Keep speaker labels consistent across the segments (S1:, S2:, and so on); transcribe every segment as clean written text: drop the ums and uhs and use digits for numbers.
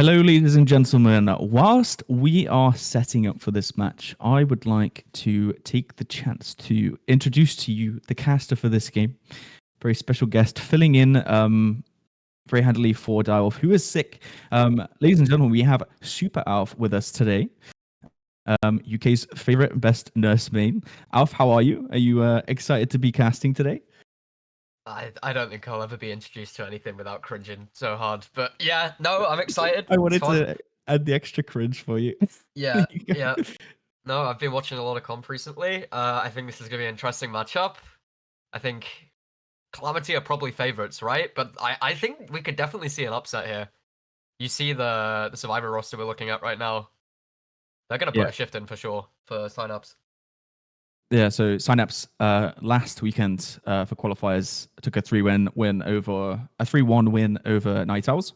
S1: Hello, ladies and gentlemen. Whilst we are setting up for this match, I would like to take the chance to introduce to you the caster for this game. Very special guest filling in very handily for Dialf, who is sick. Ladies and gentlemen, we have Supaalf with us today. UK's favorite and best nurse main. Alf, how are you? Are you excited to be casting today?
S2: I don't think I'll ever be introduced to anything without cringing so hard. But yeah, no, I'm excited.
S1: I wanted to add the extra cringe for you.
S2: Yeah, yeah. No, I've been watching a lot of comp recently. I think this is going to be an interesting matchup. I think Calamity are probably favorites, right? But I think we could definitely see an upset here. You see the Survivor roster we're looking at right now. They're going to put a shift in for sure for Synapse.
S1: Yeah, so Synapse last weekend for qualifiers took a 3-1 win over Night Owls,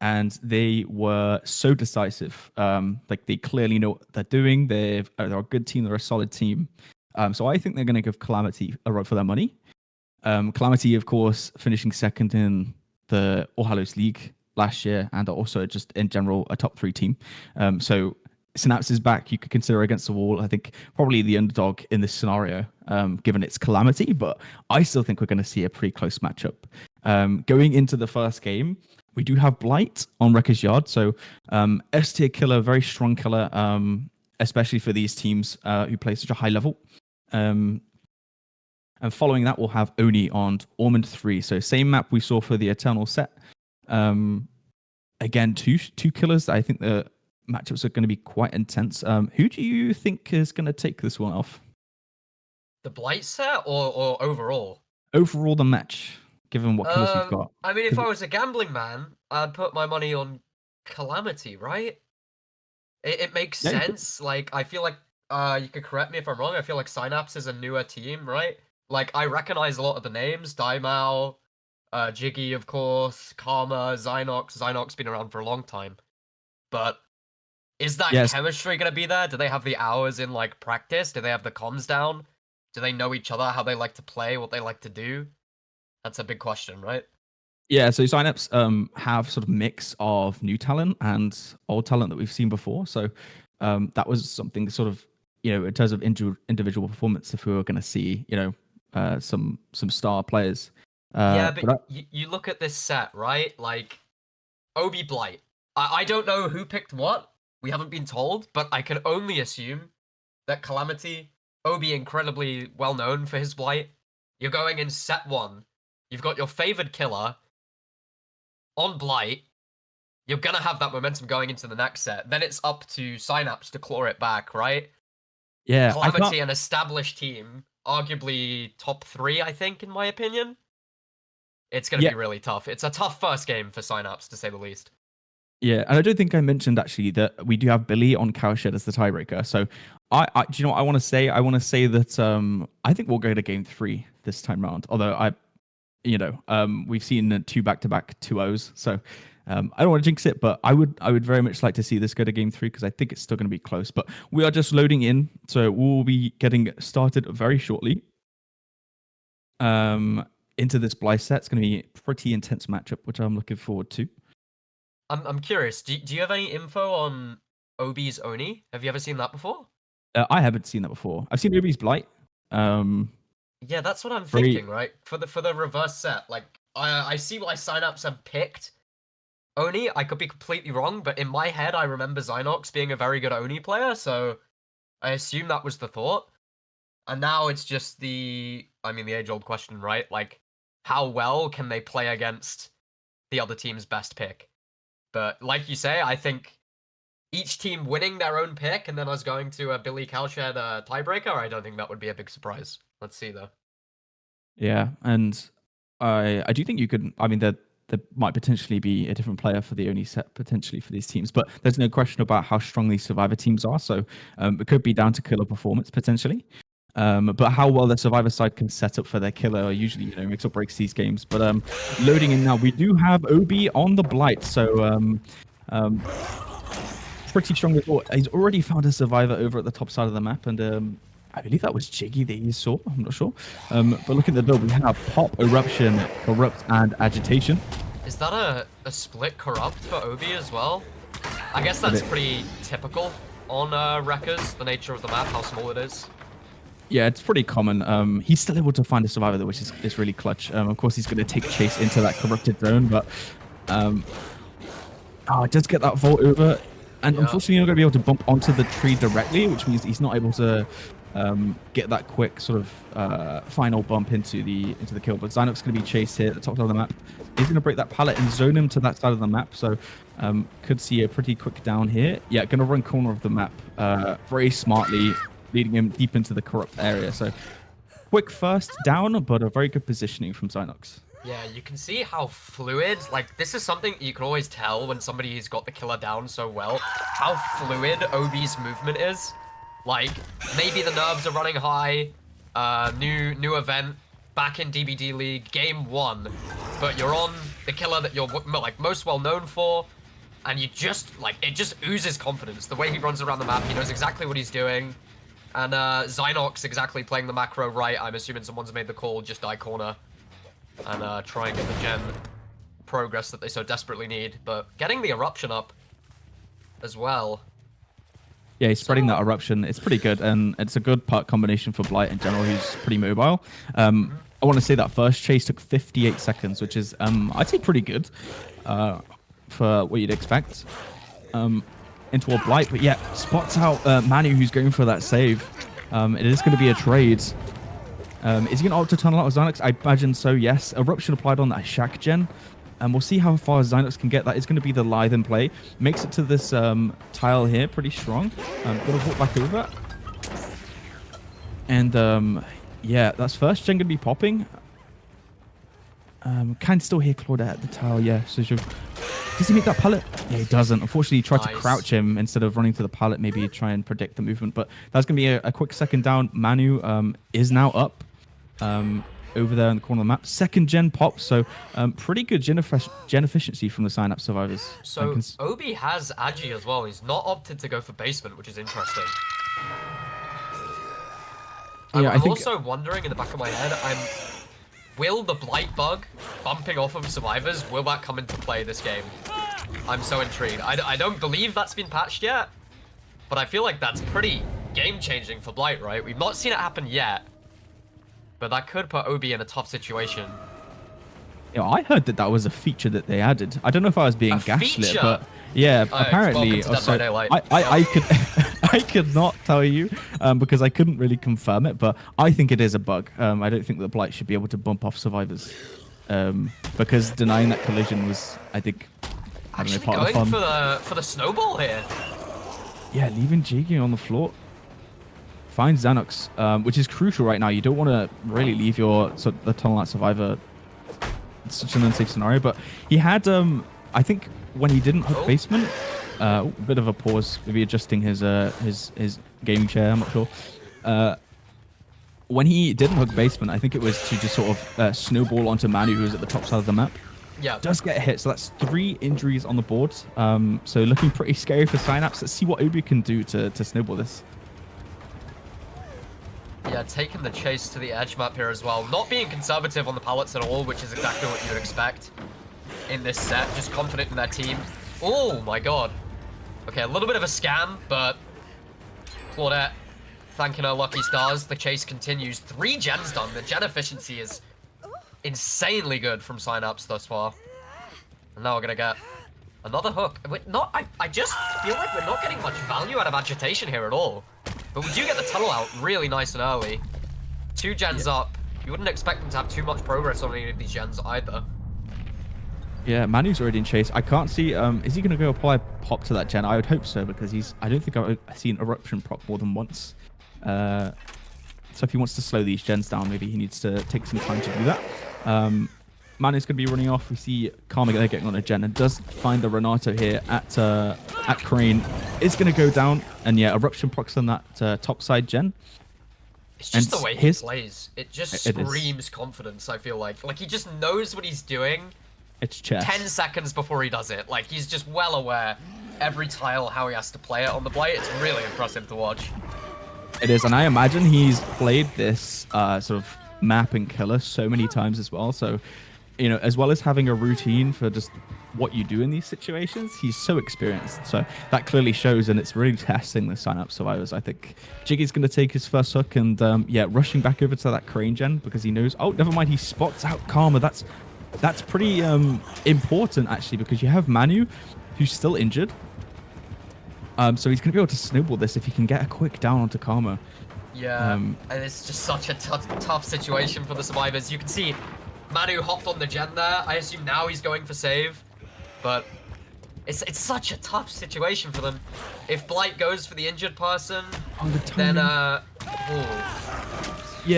S1: and they were so decisive. Like they clearly know what they're doing. They're a good team. They're a solid team. So I think they're going to give Calamity a run for their money. Calamity, of course, finishing second in the All Hallows League last year, and also just in general a top 3 team. So Synapse is back. You could consider against the wall. I think probably the underdog in this scenario, given its Calamity, but I still think we're going to see a pretty close matchup. Going into the first game, we do have Blight on Wrecker's Yard. So S tier killer, very strong killer, especially for these teams who play such a high level. And following that, we'll have Oni on Ormond 3. So same map we saw for the Eternal set. Again, two killers. I think the matchups are going to be quite intense. Who do you think is going to take this one off?
S2: The Blight set or overall?
S1: Overall, the match, given what killers you've got.
S2: I mean, if I was a gambling man, I'd put my money on Calamity, right? It makes sense. Like, I feel like, you could correct me if I'm wrong, I feel like Synapse is a newer team, right? Like, I recognize a lot of the names. Daimao, Jiggy, of course, Karma, Zynox. Zynox been around for a long time. But is that chemistry going to be there? Do they have the hours in, like, practice? Do they have the comms down? Do they know each other, how they like to play, what they like to do? That's a big question, right?
S1: Yeah, so Synapse have sort of mix of new talent and old talent that we've seen before. So that was something sort of, in terms of individual performance, if we were going to see, some star players.
S2: But you look at this set, right? Like, SYP Blight. I don't know who picked what. We haven't been told, but I can only assume that Calamity, Obi incredibly well known for his Blight. You're going in set 1. You've got your favored killer on Blight. You're going to have that momentum going into the next set. Then it's up to Synapse to claw it back, right?
S1: Yeah.
S2: Calamity, an established team, arguably top 3, I think, in my opinion. It's going to be really tough. It's a tough first game for Synapse, to say the least.
S1: Yeah, and I don't think I mentioned actually that we do have Billy on Cowshed as the tiebreaker. So, do you know what I want to say? I want to say that I think we'll go to game 3 this time round. Although we've seen 2 back-to-back 2-0s, so I don't want to jinx it, but I would very much like to see this go to game 3 because I think it's still going to be close. But we are just loading in, so we'll be getting started very shortly. Into this Blight set, it's going to be a pretty intense matchup, which I'm looking forward to.
S2: I'm curious. Do you have any info on Obi's Oni? Have you ever seen that before?
S1: I haven't seen that before. I've seen Obi's Blight.
S2: Yeah, that's what I'm thinking, right? For the reverse set, like I see why Synapse have picked Oni. I could be completely wrong, but in my head, I remember Zynox being a very good Oni player, so I assume that was the thought. And now it's just the age-old question, right? Like, how well can they play against the other team's best pick? But like you say, I think each team winning their own pick and then us going to a Billy Cowshed tiebreaker, I don't think that would be a big surprise. Let's see, though.
S1: Yeah, and I do think you could... I mean, there might potentially be a different player for the Oni set, potentially, for these teams. But there's no question about how strong these Survivor teams are. So it could be down to killer performance, potentially. But how well the Survivor side can set up for their killer usually, makes or breaks these games. But loading in now, we do have Obi on the Blight, so pretty strong as well. He's already found a Survivor over at the top side of the map, and I believe that was Jiggy that he saw. I'm not sure. But look at the build. We have Pop, Eruption, Corrupt, and Agitation.
S2: Is that a split corrupt for Obi as well? I guess that's pretty typical on Wreckers, the nature of the map, how small it is.
S1: Yeah, it's pretty common. He's still able to find a survivor though, which is really clutch. Of course, he's going to take chase into that corrupted zone, but just get that vault over. And unfortunately, you're not going to be able to bump onto the tree directly, which means he's not able to get that quick sort of final bump into the kill. But Zynox going to be chased here at the top of the map. He's going to break that pallet and zone him to that side of the map. So could see a pretty quick down here. Yeah, going to run corner of the map very smartly, leading him deep into the corrupt area. So quick first down, but a very good positioning from Zynox.
S2: Yeah, you can see how fluid, like, this is something you can always tell when somebody's got the killer down so well, how fluid Obi's movement is. Like, maybe the nerves are running high, new event, back in DBDLeague, game 1, but you're on the killer that you're, like, most well known for, and you just, like, it just oozes confidence. The way he runs around the map, he knows exactly what he's doing, and Zynox exactly playing the macro right. I'm assuming someone's made the call, just die corner. And try and get the gen progress that they so desperately need. But getting the eruption up as well.
S1: Yeah, he's spreading that eruption. It's pretty good, and it's a good part combination for Blight in general, who's pretty mobile. I want to say that first chase took 58 seconds, which is, I'd say, pretty good for what you'd expect into a Blight. But yeah, spots out Manu, who's going for that save. It is going to be a trade. Is he going to opt to tunnel out of Zynox? I imagine so, yes. Eruption applied on that Shack gen. And we'll see how far Zynox can get. That is going to be the lithe in play. Makes it to this tile here pretty strong. Got to walk back over. And yeah, that's first gen going to be popping. Can still hear Claudette at the tile, yeah. So does he make that pallet? Yeah, he doesn't. Unfortunately, he tried to crouch him instead of running to the pallet, maybe try and predict the movement. But that's going to be a quick second down. Manu is now up. Over there in the corner of the map. Second gen pop, so pretty good gen efficiency from the Synapse survivors.
S2: So Obi has Agi as well. He's not opted to go for basement, which is interesting. Yeah, I'm also wondering in the back of my head, will the Blight bug bumping off of survivors, will that come into play this game? I'm so intrigued. I don't believe that's been patched yet, but I feel like that's pretty game-changing for Blight, right? We've not seen it happen yet. But that could put Obi in a tough situation.
S1: Yeah, I heard that was a feature that they added. I don't know if I was being gaslit, but yeah, apparently. Also, I could not tell you because I couldn't really confirm it, but I think it is a bug. I don't think that Blight should be able to bump off survivors because denying that collision was, I think,
S2: actually going for the snowball here.
S1: Yeah, leaving Jiggy on the floor. Finds Zynox, which is crucial right now. You don't want to really leave the tunnel out survivor. It's such an unsafe scenario. But he had, I think, when he didn't hook basement, a bit of a pause, maybe adjusting his gaming chair. I'm not sure. When he didn't hook basement, I think it was to just sort of snowball onto Manu, who was at the top side of the map.
S2: Yeah,
S1: does get hit. So that's 3 injuries on the board. So looking pretty scary for Synapse. Let's see what Obi can do to snowball this.
S2: Yeah, taking the chase to the edge map here as well. Not being conservative on the pallets at all, which is exactly what you would expect in this set. Just confident in their team. Oh my god. Okay, a little bit of a scam, but Claudette thanking her lucky stars. The chase continues. 3 gens done. The gen efficiency is insanely good from Synapse thus far. And now we're going to get another hook. I just feel like we're not getting much value out of agitation here at all. But we do get the tunnel out really nice and early. 2 gens up. You wouldn't expect them to have too much progress on any of these gens either.
S1: Yeah, Manu's already in chase. I can't see, is he going to go apply pop to that gen? I would hope so, because I don't think I've seen eruption proc more than once. So if he wants to slow these gens down, maybe he needs to take some time to do that. Manu's going to be running off. We see Karma there getting on a gen and does find the Renato here at Crane. It's going to go down, and yeah, eruption procs on that top side gen.
S2: It's just the way he plays. It just screams confidence, I feel like. Like, he just knows what he's doing.
S1: It's chess.
S2: 10 seconds before he does it. Like, he's just well aware every tile how he has to play it on the Blight. It's really impressive to watch.
S1: It is, and I imagine he's played this sort of map and killer so many times as well, so you know, as well as having a routine for just what you do in these situations, he's so experienced. So that clearly shows, and it's really testing the Synapse survivors. I think Jiggy's going to take his first hook and, yeah, rushing back over to that crane gen because he knows, oh, never mind, he spots out Karma. That's pretty important, actually, because you have Manu, who's still injured. So he's going to be able to snowball this if he can get a quick down onto Karma.
S2: Yeah, and it's just such a tough situation for the survivors. You can see Manu hopped on the gen there. I assume now he's going for save. But it's such a tough situation for them. If Blight goes for the injured person, then
S1: yeah,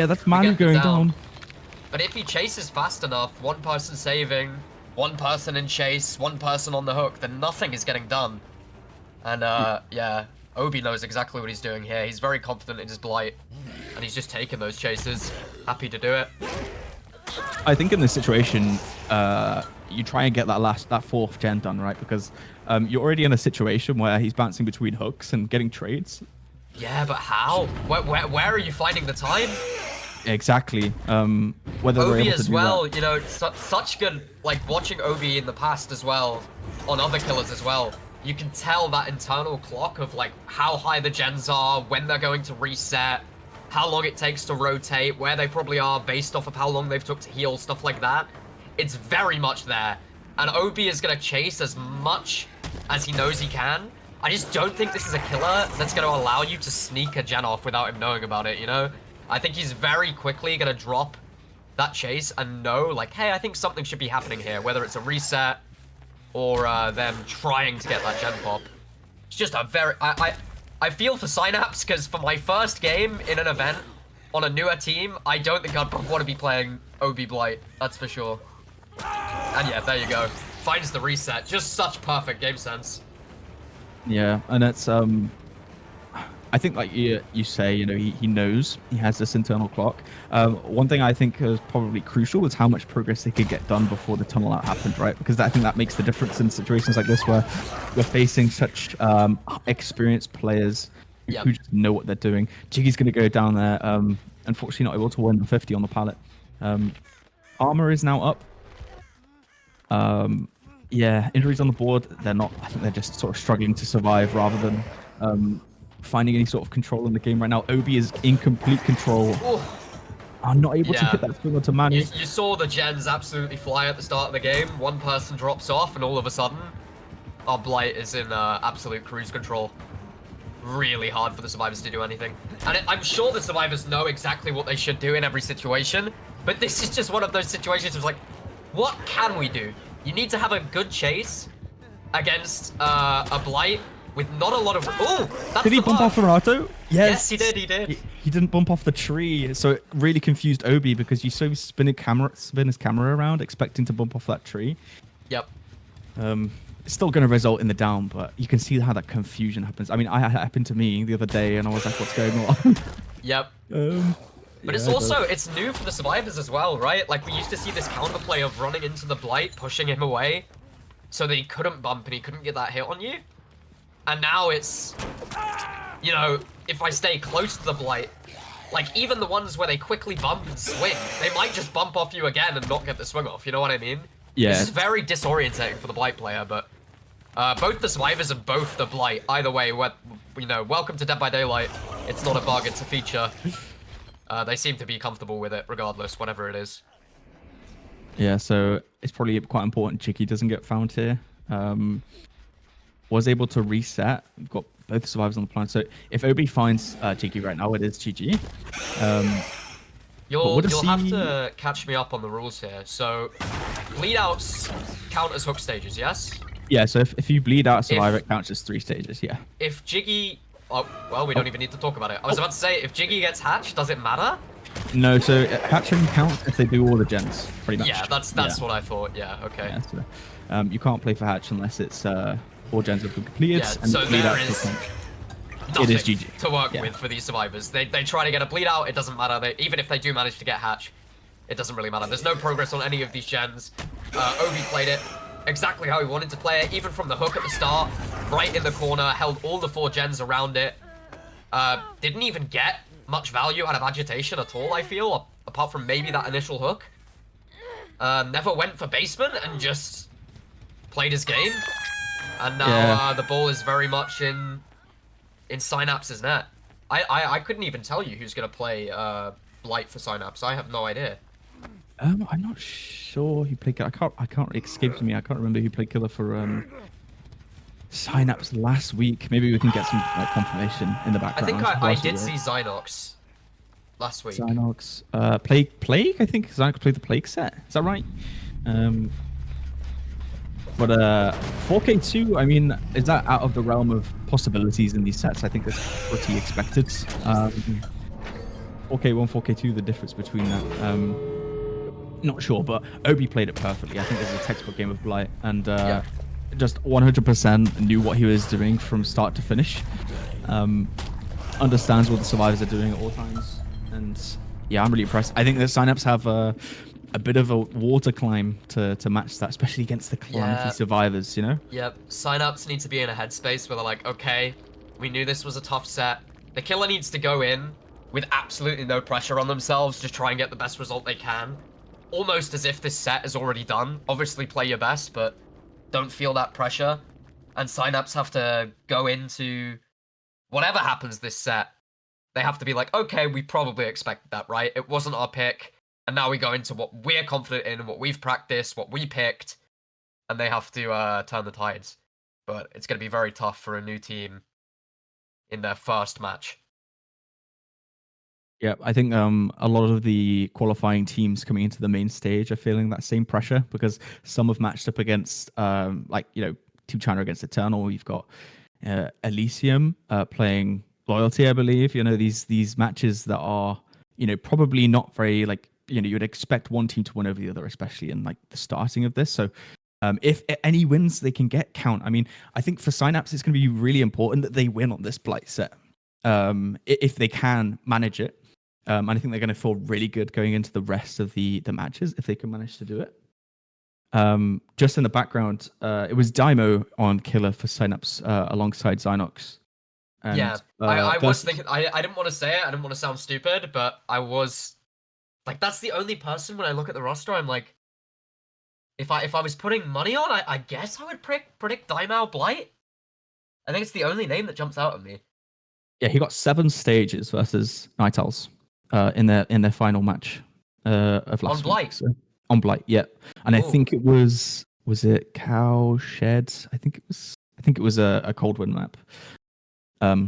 S1: that's Manu going down.
S2: But if he chases fast enough, one person saving, one person in chase, one person on the hook, then nothing is getting done. And yeah, Obi knows exactly what he's doing here. He's very confident in his Blight, and he's just taking those chases. Happy to do it.
S1: I think in this situation, you try and get that fourth gen done, right? Because you're already in a situation where he's bouncing between hooks and getting trades.
S2: Yeah, but how? Where are you finding the time?
S1: Exactly. Whether
S2: Obi as well, you know, such good, like watching Obi in the past as well, on other killers as well. You can tell that internal clock of like how high the gens are, when they're going to reset, how long it takes to rotate, where they probably are based off of how long they've took to heal, stuff like that. It's very much there. And Obi is going to chase as much as he knows he can. I just don't think this is a killer that's going to allow you to sneak a gen off without him knowing about it, you know? I think he's very quickly going to drop that chase and know, like, hey, I think something should be happening here, whether it's a reset or them trying to get that gen pop. It's just a very... I feel for Synapse, because for my first game in an event on a newer team, I don't think I'd want to be playing Obi Blight, that's for sure. And yeah, there you go. Finds the reset. Just such perfect game sense.
S1: Yeah, and it's I think like you say, you know, he knows he has this internal clock. One thing I think is probably crucial is how much progress they could get done before the tunnel out happened, right? Because I think that makes the difference in situations like this where we're facing such experienced players who just know what they're doing. Jiggy's going to go down there. Unfortunately, not able to win the 50 on the pallet. Armor is now up. Yeah, injuries on the board. They're not. I think they're just sort of struggling to survive rather than finding any sort of control in the game right now. Obi is in complete control. I'm not able to hit that swing onto Manu.
S2: You saw the gens absolutely fly at the start of the game. One person drops off, and all of a sudden, our Blight is in absolute cruise control. Really hard for the survivors to do anything. And I'm sure the survivors know exactly what they should do in every situation, but this is just one of those situations where it's like, what can we do? You need to have a good chase against a Blight with not a lot of... Oh, that's
S1: Did he bump off Renato?
S2: Yes, he did, he did.
S1: He didn't bump off the tree, so it really confused Obi because you saw him spin his camera around, expecting to bump off that tree.
S2: Yep.
S1: It's still going to result in the down, but you can see how that confusion happens. I mean, it happened to me the other day, and I was like, what's going on?
S2: Yep. But it's also, it's new for the survivors as well, right? Like, we used to see this counterplay of running into the Blight, pushing him away, so that he couldn't bump and he couldn't get that hit on you. And now it's, you know, if I stay close to the Blight, like, even the ones where they quickly bump and swing, they might just bump off you again and not get the swing off, you know what I mean?
S1: Yeah.
S2: This is very disorientating for the Blight player, but both the survivors and both the Blight, either way, you know, welcome to Dead by Daylight. It's not a bug, it's a feature. They seem to be comfortable with it, regardless, whatever it is.
S1: Yeah, so it's probably quite important Jiggy doesn't get found here. Was able to reset. We've got both survivors on the planet. So if Obi finds Jiggy right now, it is GG.
S2: You'll have to catch me up on the rules here. So bleed outs count as hook stages, yes?
S1: Yeah, so if you bleed out a survivor, it counts as 3 stages, yeah.
S2: If Jiggy... Oh, well, we don't even need to talk about it. I was about to say, if Jiggy gets hatched, does it matter?
S1: No, so hatching counts if they do all the gens, pretty much.
S2: Yeah, that's what I thought. Yeah, okay.
S1: Yeah, so, you can't play for hatch unless it's all gens have been completed.
S2: Yeah,
S1: and
S2: so there is nothing
S1: it is GG.
S2: to work with for these survivors. They try to get a bleed out, it doesn't matter. Even if they do manage to get hatch, it doesn't really matter. There's no progress on any of these gens. Obi played it exactly how he wanted to play it, even from the hook at the start, right in the corner, held all the 4 gens around it. Didn't even get much value out of agitation at all, I feel, apart from maybe that initial hook. never went for basement and just played his game. And now the ball is very much in Synapse's net. I couldn't even tell you who's gonna play Blight for Synapse. I have no idea.
S1: I'm not sure who played. I can't. It escapes me. I can't remember who played killer for Synapse last week. Maybe we can get some confirmation in the background.
S2: I think I did see Zynox last week.
S1: Zynox, Plague. I think Zynox played the Plague set. Is that right? But 4K2, I mean, is that out of the realm of possibilities in these sets? I think that's pretty expected. 4K1, 4K2, the difference between that. Not sure, but Obi played it perfectly. I think this is a textbook game of Blight, and just 100% knew what he was doing from start to finish. Understands what the survivors are doing at all times, and yeah, I'm really impressed. I think that Synapse have a bit of a wall to climb to match that, especially against the Calamity survivors, you know?
S2: Yep, Synapse need to be in a headspace where they're like, okay, we knew this was a tough set. The killer needs to go in with absolutely no pressure on themselves, just try and get the best result they can. Almost as if this set is already done. Obviously play your best, but don't feel that pressure. And Synapse have to go into whatever happens this set. They have to be like, okay, we probably expected that, right? It wasn't our pick. And now we go into what we're confident in, what we've practiced, what we picked. And they have to turn the tides. But it's going to be very tough for a new team in their first match.
S1: Yeah, I think a lot of the qualifying teams coming into the main stage are feeling that same pressure because some have matched up against, like, you know, Team China against Eternal. You've got Elysium playing Loyalty, I believe. You know, these matches that are, you know, probably not very, like, you know, you'd expect one team to win over the other, especially in, like, the starting of this. So if any wins they can get count. I mean, I think for Synapse, it's going to be really important that they win on this Blight set if they can manage it. And I think they're going to feel really good going into the rest of the matches if they can manage to do it. Just in the background, it was Daimo on killer for Synapse alongside Zynox. And,
S2: yeah, I was thinking, I didn't want to say it, I didn't want to sound stupid, but I was, like, that's the only person when I look at the roster, I'm like, if I was putting money on, I guess I would predict Daimo Blight. I think it's the only name that jumps out at me.
S1: Yeah, he got 7 stages versus Night Owls in their final match of last
S2: on Blight.
S1: week. So, on Blight, yeah. And I think it was it Cowshed? I think it was a Coldwind map.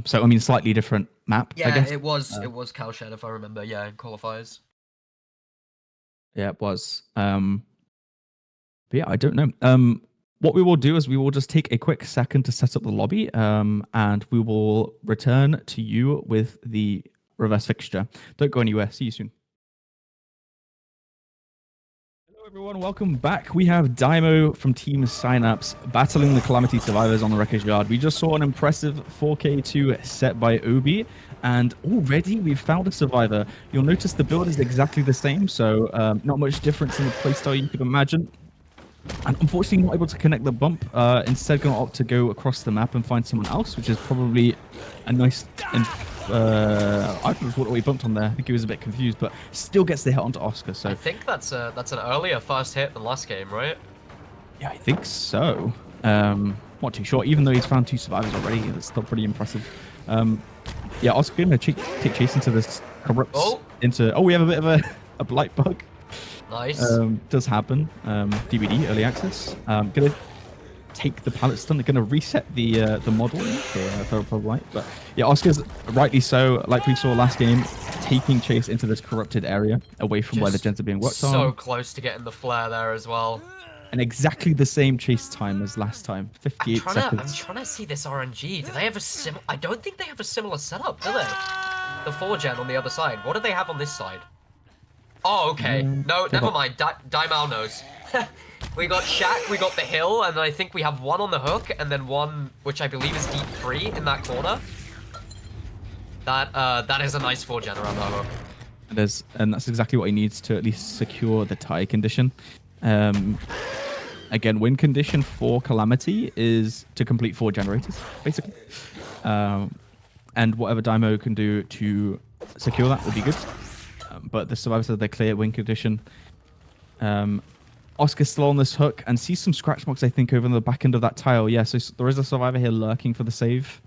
S1: So I mean, slightly different map.
S2: Yeah,
S1: I guess.
S2: it was Cowshed if I remember. Yeah, in qualifiers.
S1: Yeah, it was. But yeah, I don't know. What we will do is we will just take a quick second to set up the lobby, and we will return to you with the reverse fixture. Don't go anywhere. See you soon. Hello, everyone. Welcome back. We have Daimo from Team Synapse battling the Calamity survivors on the wreckage yard. We just saw an impressive 4K2 set by Obi, and already we've found a survivor. You'll notice the build is exactly the same, so not much difference in the playstyle you could imagine. And unfortunately not able to connect the bump, instead going to opt to go across the map and find someone else, which is probably a nice... I think what we bumped on there. I think he was a bit confused, but still gets the hit onto Oscar. So
S2: I think that's an earlier first hit than last game, right?
S1: Yeah, I think so. Not too sure. Even though he's found 2 survivors already, that's still pretty impressive. Yeah, Oscar going to take chase into this corrupts into... Oh, we have a bit of a blight bug.
S2: Nice.
S1: Does happen. DBD early access. Gonna take the pallet stun. They're gonna reset the model for Blight. But yeah, Oscar's rightly so, like we saw last game, taking chase into this corrupted area away from where the gens are being worked on.
S2: So close to getting the flare there as well.
S1: And exactly the same chase time as last time, 58 seconds.
S2: I'm trying to see this RNG. Do they have a I don't think they have a similar setup, do they? The 4-gen on the other side. What do they have on this side? Oh, okay. No, never mind. Daimo knows. We got Shaq, we got the hill, and I think we have one on the hook, and then one, which I believe is deep 3 in that corner. That is a nice 4-gen around that hook.
S1: It is, and that's exactly what he needs to at least secure the tie condition. Again, win condition for Calamity is to complete 4 generators, basically. And whatever Daimo can do to secure that would be good. But the survivors have their clear win condition. Oscar's still on this hook and sees some scratch marks, I think, over the back end of that tile. Yeah, so there is a survivor here lurking for the save.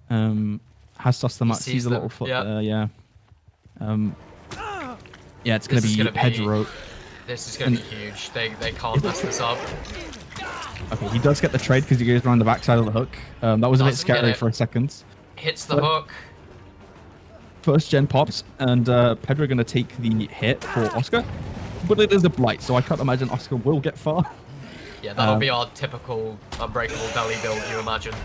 S1: Has sussed them out, sees a little foot there, yeah. Yeah, it's going to be Pedro.
S2: This is going to be huge. They can't mess this up.
S1: Okay, he does get the trade because he goes around the backside of the hook. That was a bit scary for a second.
S2: Hits the hook.
S1: First gen pops, and Pedro going to take the hit for Oscar. But it is a blight, so I can't imagine Oscar will get far.
S2: Yeah, that'll be our typical unbreakable belly build, you imagine.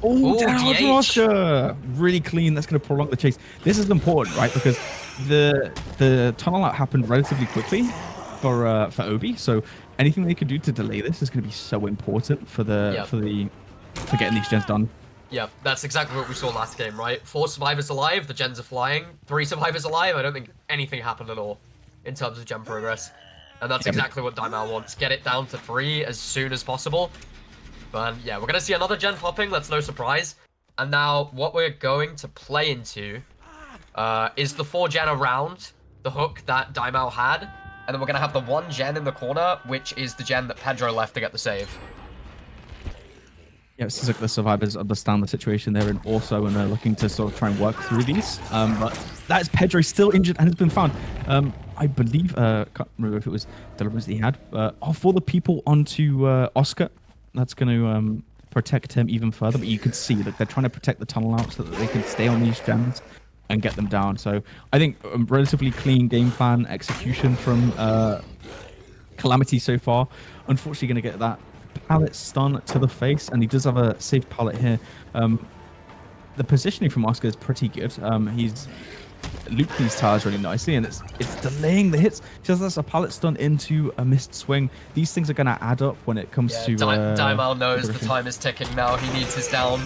S1: Oh, down to Oscar! Really clean. That's going to prolong the chase. This is important, right? Because the tunnel out happened relatively quickly for Obi, so anything they could do to delay this is going to be so important for getting these gens done.
S2: Yeah, that's exactly what we saw last game, right? 4 survivors alive, the gens are flying. 3 survivors alive, I don't think anything happened at all in terms of gen progress. And that's exactly what Daimal wants. Get it down to 3 as soon as possible. But yeah, we're going to see another gen popping, that's no surprise. And now what we're going to play into is the 4 gen around the hook that Daimal had. And then we're going to have the 1 gen in the corner, which is the gen that Pedro left to get the save.
S1: Yeah, it seems like the survivors understand the situation they're in also, and they're looking to sort of try and work through these. But that's Pedro still injured and has been found. I believe, can't remember if it was deliberately he had, for the people onto Oscar. That's going to protect him even further. But you can see that they're trying to protect the tunnel out so that they can stay on these gens and get them down. So I think a relatively clean game plan execution from Calamity so far. Unfortunately, going to get that pallet stun to the face, and he does have a safe pallet here. The positioning from Oscar is pretty good. He's looped these tires really nicely, and it's delaying the hits. Just that's a pallet stun into a missed swing. These things are going to add up when it comes to.
S2: Daimal knows the time is ticking now. He needs his down.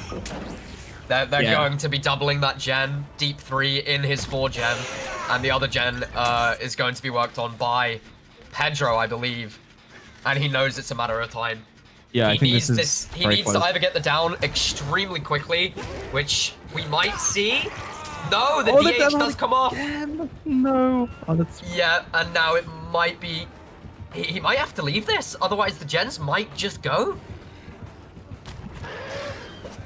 S2: They're going to be doubling that gen, deep 3 in his 4 gen, and the other gen is going to be worked on by Pedro, I believe, and he knows it's a matter of time.
S1: Yeah, I think
S2: he needs to either get the down extremely quickly, which we might see. No, the DH does come off.
S1: Again. No.
S2: Yeah, and now it might be. He might have to leave this, otherwise the gens might just go.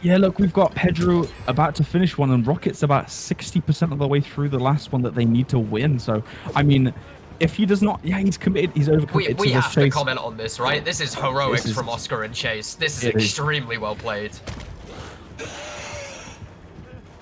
S1: Yeah, look, we've got Pedro about to finish one, and Rocket's about 60% of the way through the last one that they need to win. So, I mean, if he does not, he's committed, he's overcommitted.
S2: We have to comment on this, right? This is heroics from Oscar and Chase. This is extremely well played.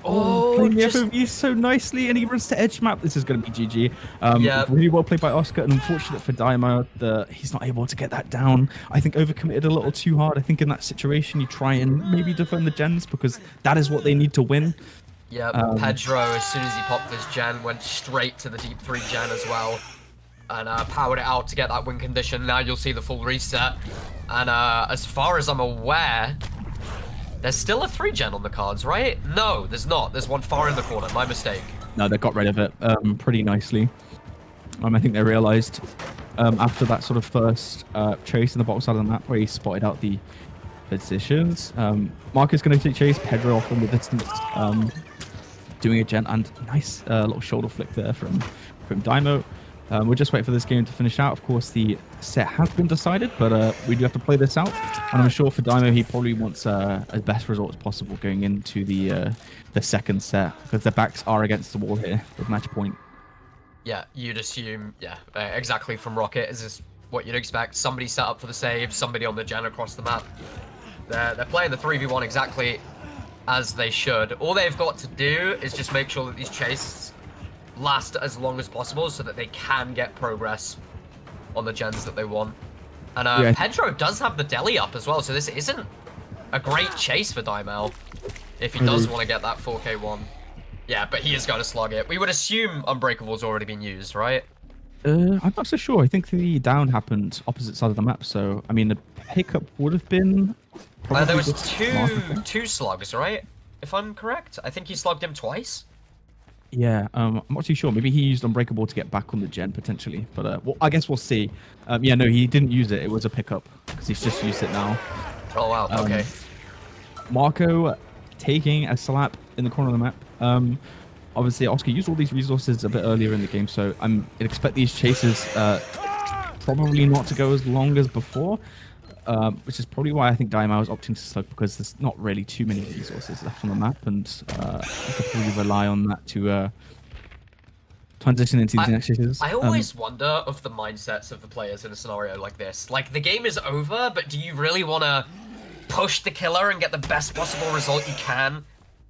S1: Playing the FOV so nicely, and he runs to edge map. This is going to be GG. Really well played by Oscar, and unfortunate for Daima that he's not able to get that down. I think overcommitted a little too hard. I think in that situation, you try and maybe defend the gens because that is what they need to win.
S2: Yeah, Pedro, as soon as he popped his gen, went straight to the deep 3 gen as well. And powered it out to get that win condition. Now you'll see the full reset. And as far as I'm aware, there's still a 3 gen on the cards, right? No, there's not. There's one far in the corner. My mistake.
S1: No, they got rid of it pretty nicely. I think they realized after that sort of first chase in the bottom side of the map where he spotted out the positions. Mark is going to chase Pedro off in the distance, doing a gen, and nice little shoulder flick there from Daimo. We'll just wait for this game to finish out. Of course, the set has been decided, but we do have to play this out. And I'm sure for Daimo, he probably wants as best results possible going into the second set, because their backs are against the wall here with match point.
S2: Yeah, you'd assume, exactly from Rocket. Is this what you'd expect? Somebody set up for the save, somebody on the gen across the map. They're playing the 3v1 exactly as they should. All they've got to do is just make sure that these chases last as long as possible so that they can get progress on the gens that they want. And Pedro does have the deli up as well, so this isn't a great chase for Daimel if he does want to get that 4k1. Yeah, but he is going to slug it. We would assume Unbreakable's already been used, right?
S1: I'm not so sure. I think the down happened opposite side of the map, so I mean the pickup would have been probably
S2: there was two slugs, right? If I'm correct, I think he slugged him twice.
S1: Yeah, I'm not too sure. Maybe he used Unbreakable to get back on the gen, potentially. But well, I guess we'll see. Yeah, no, he didn't use it. It was a pickup, because he's just used it now.
S2: Oh, wow. Okay.
S1: Marco taking a slap in the corner of the map. Obviously, Oscar used all these resources a bit earlier in the game, so I'd expect these chases to probably not to go as long as before, which is probably why I think Daimao is opting to slug, because there's not really too many resources left on the map, and you could probably rely on that to transition into these next stages.
S2: I always wonder of the mindsets of the players in a scenario like this. Like, the game is over, but do you really want to push the killer and get the best possible result you can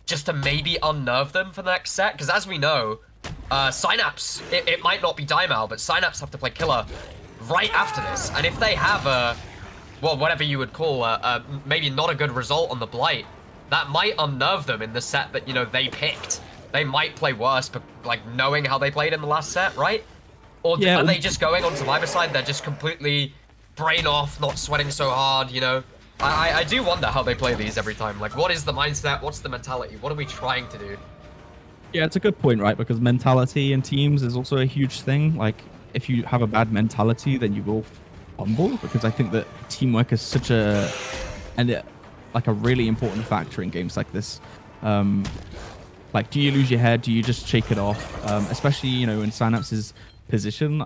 S2: just to maybe unnerve them for the next set? Because as we know, Synapse, it might not be Daimao, but Synapse have to play killer right after this. And if they have well, whatever you would call maybe not a good result on the Blight, that might unnerve them in the set that, you know, they picked. They might play worse, but like knowing how they played in the last set, right? Or are they just going on Survivor side? They're just completely brain off, not sweating so hard, you know? I do wonder how they play these every time. Like, what is the mindset? What's the mentality? What are we trying to do?
S1: Yeah, it's a good point, right? Because mentality in teams is also a huge thing. Like, if you have a bad mentality, then you will fumble. Because I think that teamwork is such a really important factor in games like this. Like, do you lose your head? Do you just shake it off? Especially, you know, in Synapse's position,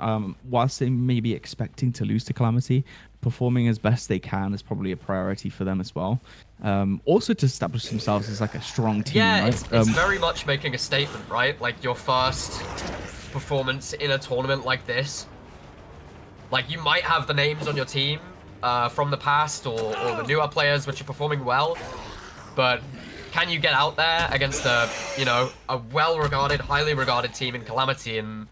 S1: whilst they may be expecting to lose to Calamity, performing as best they can is probably a priority for them as well. Also to establish themselves as like a strong team.
S2: Yeah,
S1: right?
S2: it's very much making a statement, right? Like, your first performance in a tournament like this. Like, you might have the names on your team from the past or the newer players which are performing well, but can you get out there against a well-regarded, highly regarded team in Calamity and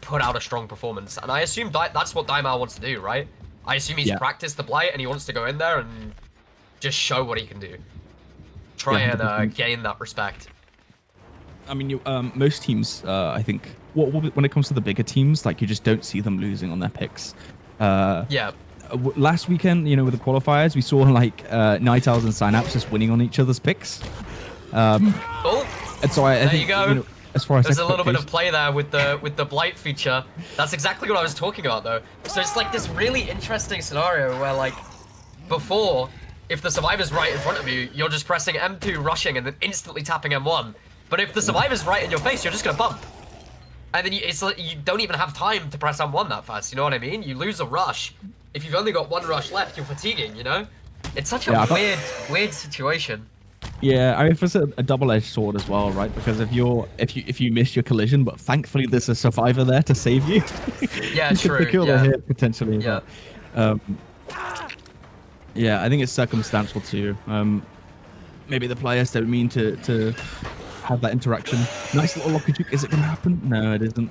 S2: put out a strong performance? And I assume that's what Daimao wants to do, right? I assume he's practiced the Blight and he wants to go in there and just show what he can do. Try and gain that respect.
S1: I mean, most teams, I think, when it comes to the bigger teams, like, you just don't see them losing on their picks.
S2: Yeah.
S1: Last weekend, you know, with the qualifiers, we saw like Night Owls and Synapse just winning on each other's picks. And so I think, you know, as far as
S2: there's a little bit of play there with the Blight feature. That's exactly what I was talking about, though. So it's like this really interesting scenario where, like, before, if the survivor's right in front of you, you're just pressing M2, rushing, and then instantly tapping M1. But if the survivor's right in your face, you're just gonna bump. And then it's like you don't even have time to press M1 that fast, you know what I mean? You lose a rush. If you've only got one rush left, you're fatiguing, you know? It's such a weird situation.
S1: Yeah, I mean, it's a double-edged sword as well, right? Because if you miss your collision, but thankfully there's a survivor there to save you.
S2: Yeah,
S1: you
S2: true.
S1: Could kill the hit potentially.
S2: Yeah.
S1: But, yeah, I think it's circumstantial too. Maybe the players don't mean to have that interaction. Nice little locker juke. Is it going to happen? No, it isn't.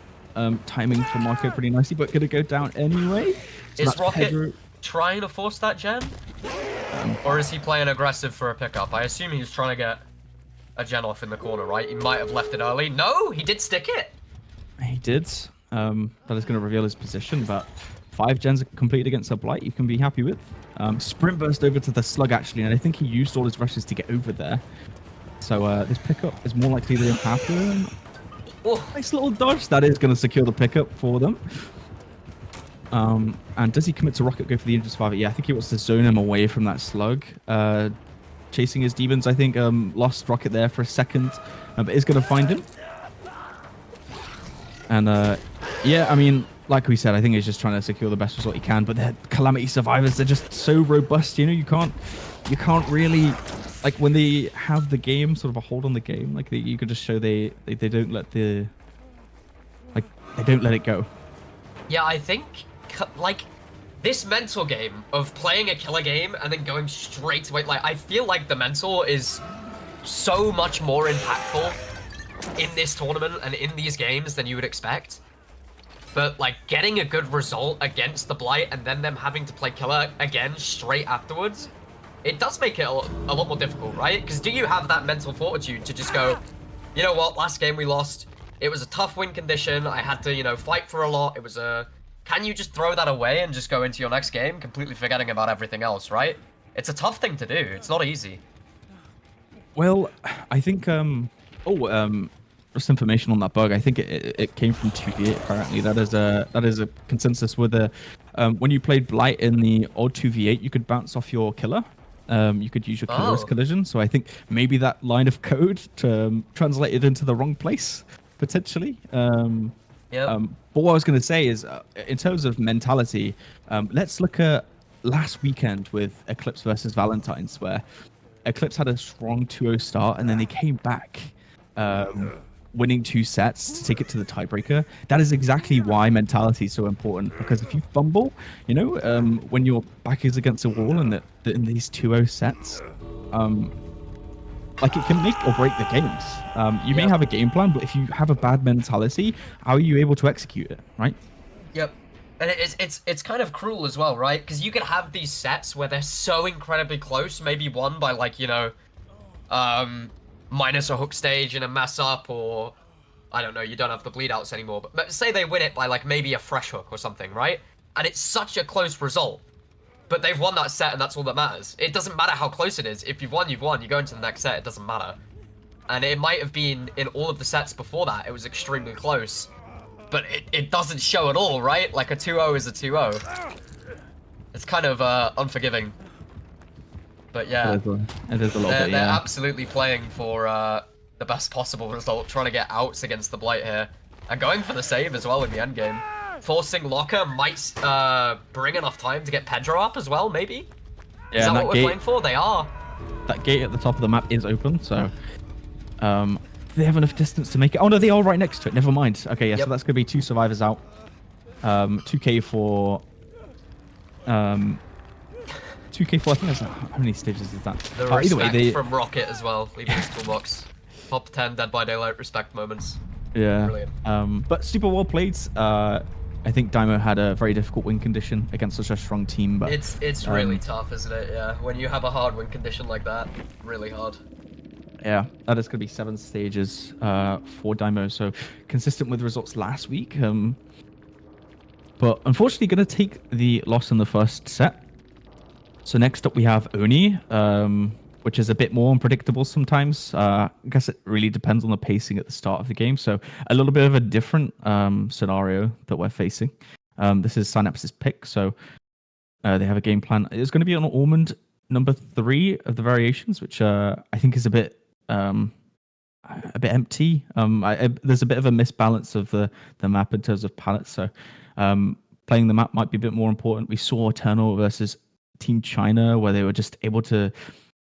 S1: Timing for Marco pretty nicely, but going to go down anyway. So
S2: is Rocket trying to force that gen? Or is he playing aggressive for a pickup? I assume he's trying to get a gen off in the corner, right? He might have left it early. No, he did stick it.
S1: He did. That is going to reveal his position, but 5 gens completed against a Blight you can be happy with. Sprint burst over to the slug, actually, and I think he used all his rushes to get over there. So this pickup is more likely to happen. Oh, nice little dodge. That is going to secure the pickup for them. And does he commit to Rocket, go for the injured survivor? Yeah, I think he wants to zone him away from that slug. Chasing his demons, I think. Lost Rocket there for a second, but is going to find him. And yeah, I mean, like we said, I think he's just trying to secure the best result he can. But they're Calamity survivors. They're just so robust. You know, you can't really, like, when they have the game, sort of a hold on the game, like you could just show they don't let they don't let it go.
S2: Yeah, I think, like, this mental game of playing a killer game and then going straight away, like, I feel like the mental is so much more impactful in this tournament and in these games than you would expect. But, like, getting a good result against the Blight and then them having to play killer again straight afterwards, it does make it a lot more difficult, right? Because do you have that mental fortitude to just go, you know what, last game we lost, it was a tough win condition, I had to, you know, fight for a lot, it was a... Can you just throw that away and just go into your next game, completely forgetting about everything else, right? It's a tough thing to do, it's not easy.
S1: Well, I think, just information on that bug. I think it came from 2v8 apparently. That is a consensus with when you played Blight in the odd 2v8, you could bounce off your killer. You could use your killer's collision. So I think maybe that line of code translated into the wrong place, potentially.
S2: Yep.
S1: But what I was going to say is, in terms of mentality, let's look at last weekend with Eclipse versus Valentine's, where Eclipse had a strong 2-0 start, and then they came back, winning 2 sets to take it to the tiebreaker. That is exactly why mentality is so important, because if you fumble, you know, when your back is against a wall in these 2-0 sets, like it can make or break the games. You may have a game plan, but if you have a bad mentality, how are you able to execute it, right?
S2: Yep. And it's kind of cruel as well, right? Because you can have these sets where they're so incredibly close, maybe won by like, you know, minus a hook stage and a mess up, or I don't know, you don't have the bleed outs anymore, but say they win it by like maybe a fresh hook or something, right? And it's such a close result, but they've won that set and that's all that matters. It doesn't matter how close it is. If you've won, you've won. You go into the next set, it doesn't matter. And it might have been in all of the sets before that, it was extremely close. But it doesn't show at all, right? Like a 2-0 is a 2-0. It's kind of unforgiving. But yeah.
S1: It is a little bit,
S2: They're absolutely playing for the best possible result, trying to get outs against the Blight here. And going for the save as well in the end game. Forcing Locker might bring enough time to get Pedro up as well, maybe?
S1: Yeah,
S2: is that what we're playing for? They are.
S1: That gate at the top of the map is open, so... they have enough distance to make it. Oh no, they are right next to it. Never mind. Okay, yeah, so that's gonna be 2 survivors out. 2k for 2k for, I think that's how many stages is that?
S2: The respect from Rocket as well, leaving his toolbox. Top 10 Dead by Daylight respect moments.
S1: Yeah.
S2: Brilliant.
S1: But super well played. I think Dymo had a very difficult win condition against such a strong team, but
S2: it's really tough, isn't it? Yeah, when you have a hard win condition like that, really hard.
S1: Yeah, that is going to be 7 stages for Dymo, so consistent with results last week. But unfortunately, going to take the loss in the first set. So next up, we have Oni, which is a bit more unpredictable sometimes. I guess it really depends on the pacing at the start of the game. So a little bit of a different scenario that we're facing. This is Synapse's pick, so they have a game plan. It's going to be on Almond number 3 of the variations, which I think is a bit empty. There's a bit of a misbalance of the map in terms of palettes, so playing the map might be a bit more important. We saw Eternal versus Team China, where they were just able to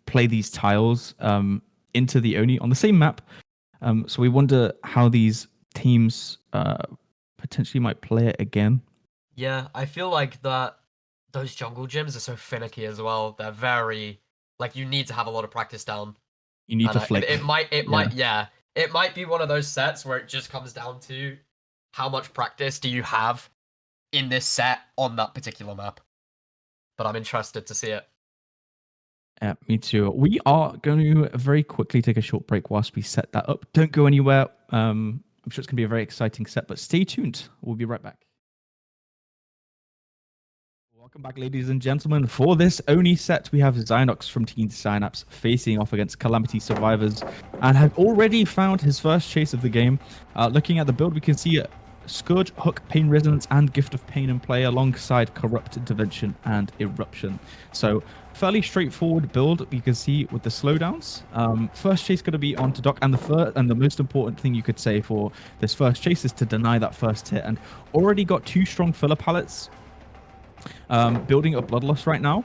S1: play these tiles into the Oni on the same map. So we wonder how these teams potentially might play it again.
S2: Yeah, I feel like those jungle gyms are so finicky as well. They're very, like, you need to have a lot of practice down.
S1: You need to flick.
S2: It might be one of those sets where it just comes down to how much practice do you have in this set on that particular map. But I'm interested to see it.
S1: Yeah, me too. We are going to very quickly take a short break whilst we set that up. Don't go anywhere. I'm sure it's going to be a very exciting set, but stay tuned. We'll be right back. Welcome back, ladies and gentlemen. For this Oni set, we have Zynox from Team Synapse facing off against Calamity Survivors and have already found his first chase of the game. Looking at the build, we can see Scourge, Hook, Pain Resonance, and Gift of Pain in play alongside Corrupt Intervention and Eruption. So fairly straightforward build, you can see with the slowdowns. First chase going to be onto Doc, and the most important thing you could say for this first chase is to deny that first hit, and already got 2 strong filler pallets. Building up Bloodlust right now.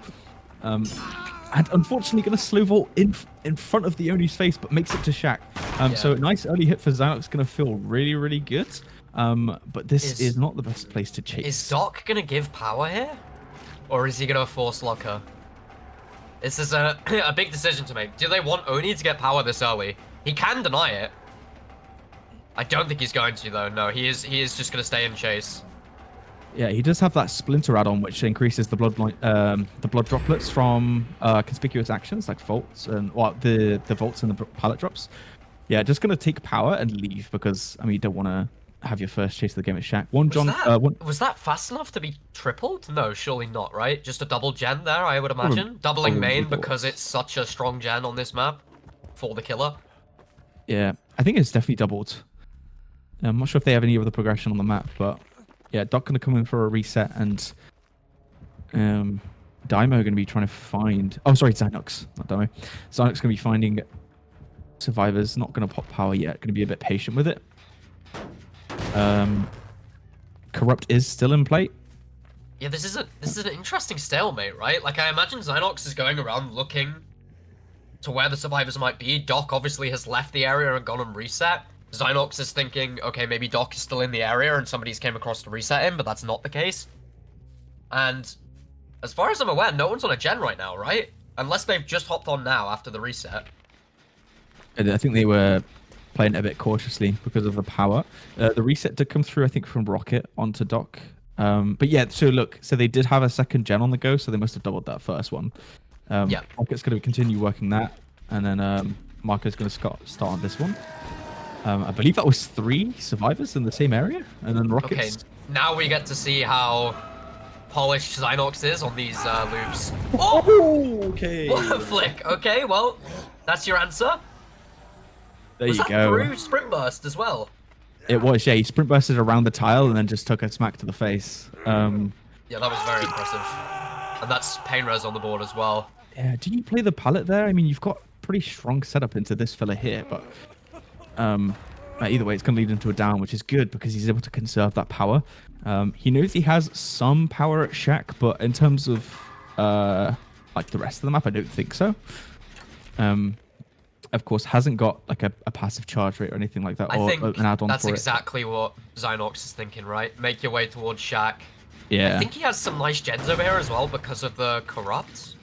S1: And unfortunately going to slow vault in front of the Oni's face, but makes it to Shaq. So nice early hit for Zynox, going to feel really, really good. But this is not the best place to chase.
S2: Is Doc going to give power here? Or is he going to force Locker? This is a big decision to make. Do they want Oni to get power this early? He can deny it. I don't think he's going to, though. No, he is just going to stay and chase.
S1: Yeah, he does have that Splinter add-on, which increases the blood droplets from conspicuous actions like vaults and the vaults and the pallet drops. Yeah, just gonna take power and leave because I mean you don't want to have your first chase of the game at Shaq.
S2: Was that fast enough to be tripled? No, surely not, right? Just a double gen there, I would imagine. Doubling main because it's such a strong gen on this map for the killer.
S1: Yeah, I think it's definitely doubled. I'm not sure if they have any other progression on the map, but. Yeah, Doc going to come in for a reset, and Dymo going to be trying to find... Oh, sorry, Zynox, not Dymo. Zynox going to be finding survivors, not going to pop power yet, going to be a bit patient with it. Corrupt is still in play.
S2: Yeah, this is an interesting stalemate, right? Like, I imagine Zynox is going around looking to where the survivors might be. Doc obviously has left the area and gone and reset. Zynox is thinking, okay, maybe Doc is still in the area and somebody's came across to reset him, but that's not the case. And as far as I'm aware, no one's on a gen right now, right? Unless they've just hopped on now after the reset.
S1: I think they were playing it a bit cautiously because of the power. The reset did come through, I think, from Rocket onto Doc. But yeah, so look, so they did have a second gen on the go, so they must have doubled that first one.
S2: Yeah.
S1: Rocket's going to continue working that, and then Marco's going to start on this one. I believe that was 3 survivors in the same area, and then Rocket's...
S2: Okay, now we get to see how polished Zynox is on these loops.
S1: Oh, okay.
S2: What a flick. Okay, well, that's your answer.
S1: There
S2: Was
S1: you
S2: that
S1: go.
S2: through Sprint Burst as well?
S1: It was, yeah. He sprint bursted around the tile and then just took a smack to the face.
S2: Yeah, that was very impressive. And that's pain res on the board as well.
S1: Yeah, do you play the pallet there? I mean, you've got pretty strong setup into this fella here, but either way, it's going to lead into a down, which is good because he's able to conserve that power. He knows he has some power at Shack, but in terms of like the rest of the map, I don't think so. Of course, hasn't got like a passive charge rate or anything like that, or
S2: think
S1: an add-on
S2: that's
S1: for
S2: exactly what Zynox is thinking, right? Make your way towards Shack.
S1: Yeah.
S2: I think he has some nice gens over here as well because of the corrupt.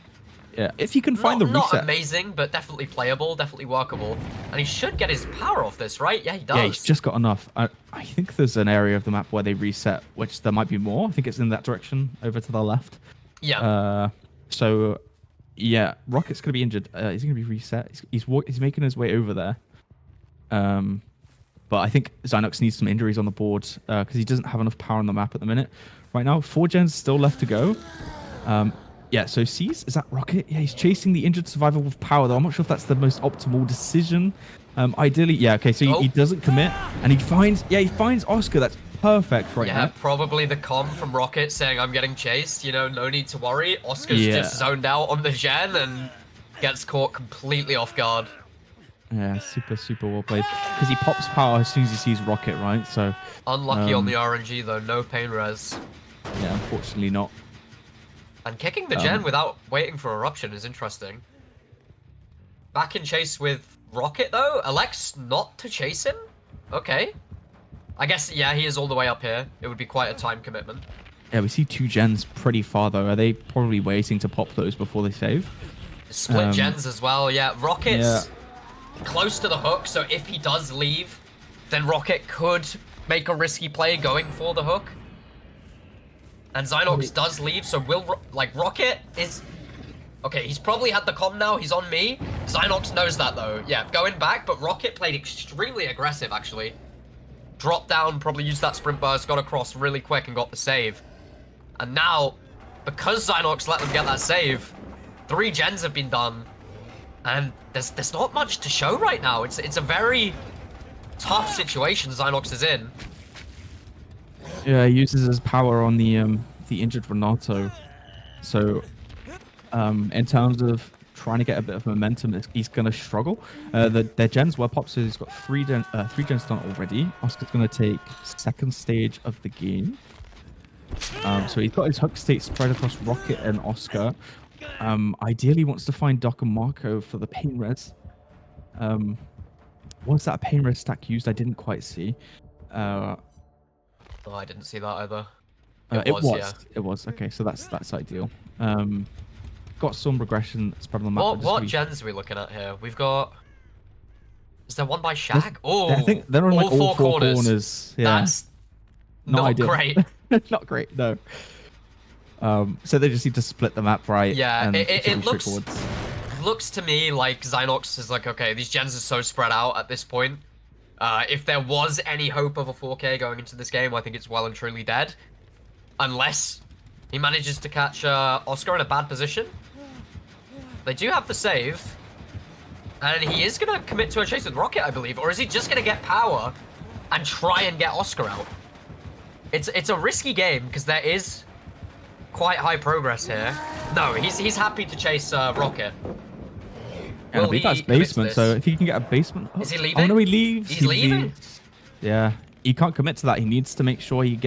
S1: Yeah, if you can find the reset.
S2: Not amazing, but definitely playable, definitely workable. And he should get his power off this, right? Yeah, he does.
S1: Yeah, he's just got enough. I think there's an area of the map where they reset, which there might be more. I think it's in that direction over to the left.
S2: Yeah.
S1: So, yeah, Rocket's going to be injured. He's going to be reset. He's making his way over there. But I think Zynox needs some injuries on the board because he doesn't have enough power on the map at the minute. Right now, 4 gens still left to go. Yeah, so C's, is that Rocket? Yeah, he's chasing the injured survivor with power, though. I'm not sure if that's the most optimal decision. Ideally, yeah, okay, so he doesn't commit, and he finds Oscar. That's perfect right now.
S2: Yeah, probably the comm from Rocket saying, I'm getting chased, you know, no need to worry. Oscar's just zoned out on the gen and gets caught completely off guard.
S1: Yeah, super well played. Because he pops power as soon as he sees Rocket, right? So
S2: unlucky on the RNG, though. No pain res.
S1: Yeah, unfortunately not.
S2: And kicking the gen without waiting for eruption is interesting. Back in chase with Rocket, though. Elects not to chase him? Okay. I guess, yeah, he is all the way up here. It would be quite a time commitment.
S1: Yeah, we see 2 gens pretty far, though. Are they probably waiting to pop those before they save?
S2: Split gens as well, yeah. Rocket's close to the hook, so if he does leave, then Rocket could make a risky play going for the hook. And Zynox does leave, so Rocket is... Okay, he's probably had the comm now, he's on me. Zynox knows that, though. Yeah, going back, but Rocket played extremely aggressive, actually. Dropped down, probably used that sprint burst, got across really quick and got the save. And now, because Zynox let them get that save, 3 gens have been done. And there's not much to show right now. It's a very tough situation Zynox is in.
S1: Yeah, he uses his power on the injured Renato. So, in terms of trying to get a bit of momentum, he's gonna struggle. Their gens were popped, so he's got 3 gens done already. Oscar's gonna take 2nd stage of the game. So he's got his hook state spread across Rocket and Oscar. Ideally wants to find Doc and Marco for the pain res. Was that pain res stack used? I didn't quite see.
S2: Oh, I didn't see that either.
S1: It was. Okay, so that's ideal. Got some regression spread on the map.
S2: What gens are we looking at here? We've got... Is there one by Shag? Oh,
S1: I think they're on like all 4 corners. Yeah.
S2: That's not great.
S1: Not great, no. So they just need to split the map right.
S2: Yeah,
S1: and
S2: it looks to me like Zynox is like, okay, these gens are so spread out at this point. If there was any hope of a 4K going into this game, I think it's well and truly dead. Unless he manages to catch Oscar in a bad position. They do have the save. And he is going to commit to a chase with Rocket, I believe. Or is he just going to get power and try and get Oscar out? It's a risky game because there is quite high progress here. No, he's happy to chase Rocket.
S1: And I believe that's basement, so if he can get a basement...
S2: Is he leaving?
S1: Oh, no, he leaves.
S2: He's leaving?
S1: Leaves. Yeah. he can't commit to that. He needs to make sure he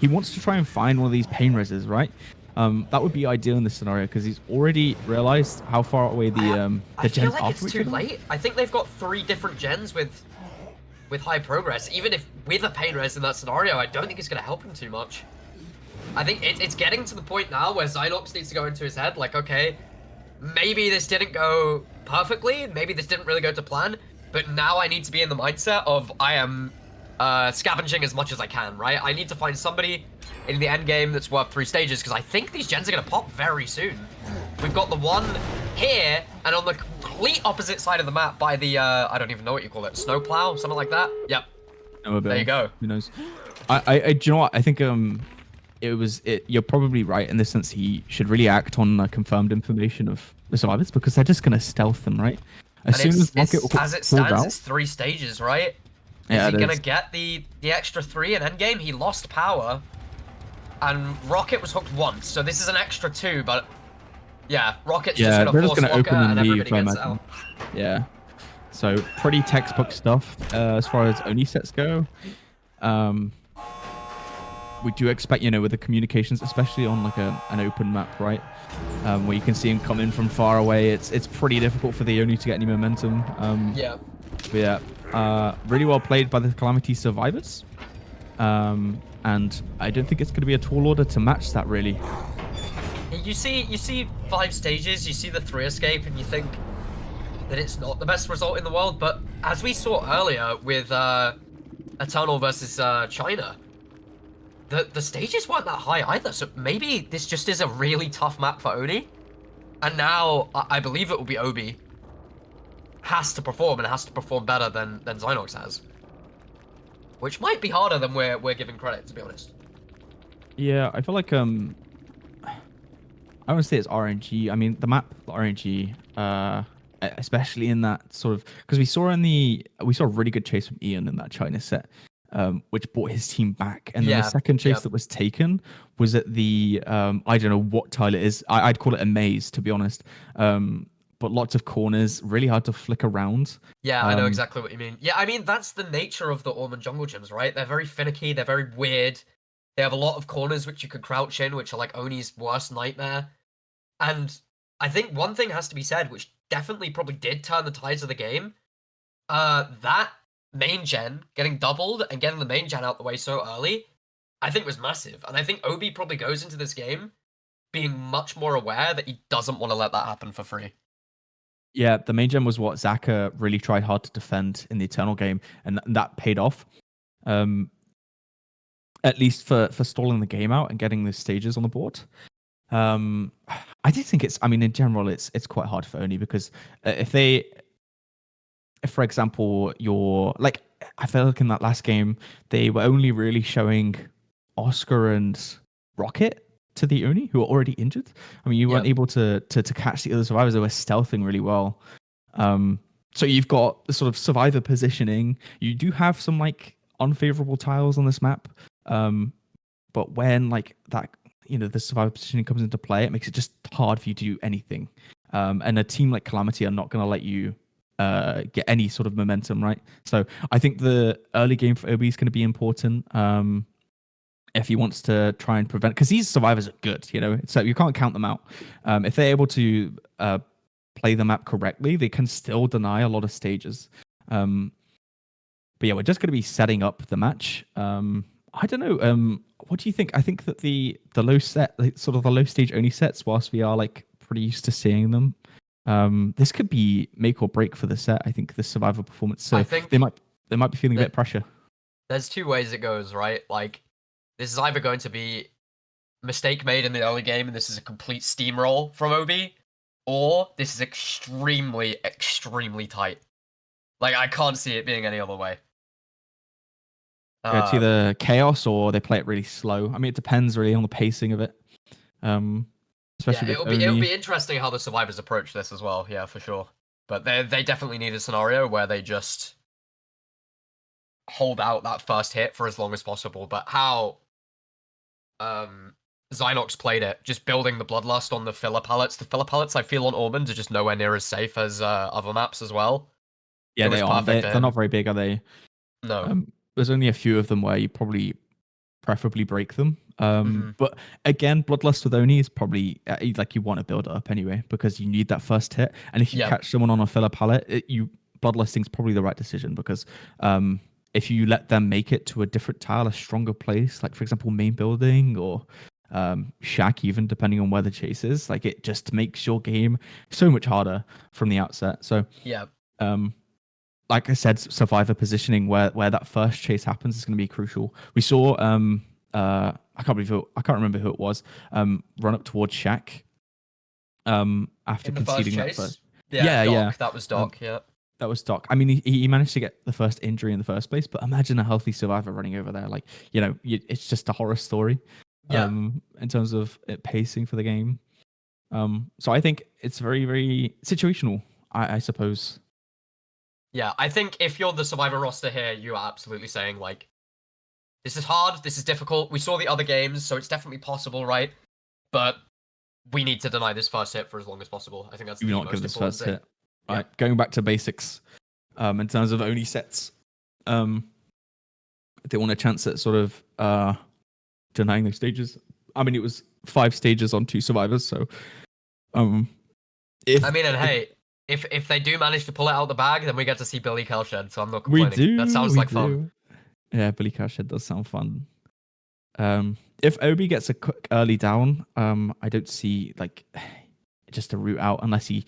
S1: wants to try and find one of these pain reses, right? That would be ideal in this scenario because he's already realized how far away the gens
S2: I feel like
S1: are
S2: it's
S1: from each
S2: too
S1: other.
S2: late. I think they've got 3 different gens with high progress. Even if with a pain res in that scenario, I don't think it's going to help him too much. I think it's getting to the point now where Zynox needs to go into his head, like, okay, maybe this didn't go perfectly, maybe this didn't really go to plan, but now I need to be in the mindset of I am scavenging as much as I can, right? I need to find somebody in the end game that's worth 3 stages, because I think these gens are going to pop very soon. We've got the one here, and on the complete opposite side of the map by the, I don't even know what you call it, snowplow, something like that? Yep. There you go.
S1: Who knows? Do you know what? I think you're probably right in the sense he should really act on confirmed information of the survivors because they're just going to stealth them, right? As soon as Rocket
S2: as it stands, it's 3 stages, right?
S1: Yeah,
S2: is he gonna get the extra 3 in endgame? He lost power, and Rocket was hooked once, so this is an extra 2. But yeah, Rocket's just gonna force Walker, and everybody gets out.
S1: Yeah, so pretty textbook stuff as far as Oni sets go. We do expect, with the communications, especially on like an open map, right, where you can see him coming from far away. It's pretty difficult for the Oni to get any momentum.
S2: Yeah.
S1: But yeah, really well played by the Calamity survivors. And I don't think it's going to be a tall order to match that, really.
S2: You see 5 stages, you see the 3 escape, and you think that it's not the best result in the world. But as we saw earlier with Eternal versus China, the stages weren't that high either. So maybe this just is a really tough map for Oni. And now I believe it will be Obi has to perform, and has to perform better than Zynox has. Which might be harder than we're giving credit, to be honest.
S1: Yeah, I feel like I want to say it's RNG. I mean, the map RNG, especially in that sort of, because we saw a really good chase from Ian in that China set, which brought his team back. And then the second chase that was taken was at the I don't know what tile it is. I'd call it a maze, to be honest. But lots of corners, really hard to flick around.
S2: Yeah, I know exactly what you mean. Yeah, I mean, that's the nature of the Ormond jungle gyms, right? They're very finicky, they're very weird. They have a lot of corners which you could crouch in, which are like Oni's worst nightmare. And I think one thing has to be said, which definitely probably did turn the tides of the game. That main gen getting doubled and getting the main gen out the way so early, I think was massive. And I think Obi probably goes into this game being much more aware that he doesn't want to let that happen for free.
S1: Yeah, the main gen was what Zaka really tried hard to defend in the Eternal game, and that paid off. At least for stalling the game out and getting the stages on the board. I do think in general, it's quite hard for Oni because if for example, I feel like in that last game, they were only really showing Oscar and Rocket to the Oni, who are already injured. I mean, you weren't able to catch the other survivors. They were stealthing really well. So you've got the sort of survivor positioning. You do have some like unfavorable tiles on this map. But when like that, the survivor positioning comes into play, it makes it just hard for you to do anything. And a team like Calamity are not going to let you get any sort of momentum, right? So I think the early game for Obi is going to be important. If he wants to try and prevent, because these survivors are good, so you can't count them out. If they're able to play the map correctly, they can still deny a lot of stages. But yeah, we're just going to be setting up the match. I don't know. What do you think? I think that the low set, sort of the low stage Oni sets, whilst we are like pretty used to seeing them, this could be make or break for the set. I think the survivor performance. So I think they might be feeling a bit of pressure.
S2: There's 2 ways it goes, right? Like, this is either going to be mistake made in the early game, and this is a complete steamroll from Obi, or this is extremely, extremely tight. Like, I can't see it being any other way.
S1: It's either chaos or they play it really slow. I mean, it depends really on the pacing of it. Especially
S2: it'll be interesting how the survivors approach this as well. Yeah, for sure. But they definitely need a scenario where they just hold out that first hit for as long as possible. But how Zynox played it, just building the bloodlust on the filler pallets. The filler pallets I feel on Ormond are just nowhere near as safe as other maps as well.
S1: Yeah, they are. They're not very big, are they?
S2: No.
S1: there's only a few of them where you probably preferably break them.
S2: Mm-hmm.
S1: But again, Bloodlust with Oni is probably like you want to build it up anyway because you need that first hit. And if you
S2: Yep.
S1: catch someone on a filler pallet, Bloodlusting's probably the right decision because if you let them make it to a different tile, a stronger place, like for example main building or shack, even depending on where the chase is, like it just makes your game so much harder from the outset. So
S2: yeah,
S1: like I said, survivor positioning where that first chase happens is going to be crucial. We saw I can't remember who it was run up towards shack after
S2: in the
S1: conceding
S2: first
S1: that
S2: chase.
S1: first.
S2: Yeah, Doc. That was Doc. Yeah.
S1: That was Doc. I mean, he managed to get the first injury in the first place, but imagine a healthy survivor running over there. Like, it's just a horror story.
S2: Yeah.
S1: In terms of it pacing for the game. So I think it's very, very situational, I suppose.
S2: Yeah, I think if you're the survivor roster here, you are absolutely saying like, this is hard, this is difficult. We saw the other games, so it's definitely possible, right? But we need to deny this first hit for as long as possible. I think that's the
S1: not
S2: most
S1: give this
S2: important
S1: first
S2: thing.
S1: hit. Right, going back to basics. In terms of Oni sets, they want a chance at sort of denying those stages. I mean, it was 5 stages on 2 survivors, so
S2: if they do manage to pull it out of the bag, then we get to see Billy Cowshed, so I'm not complaining. That sounds like fun.
S1: Yeah, Billy Cowshed does sound fun. If Obi gets a quick early down, I don't see like just a route out unless he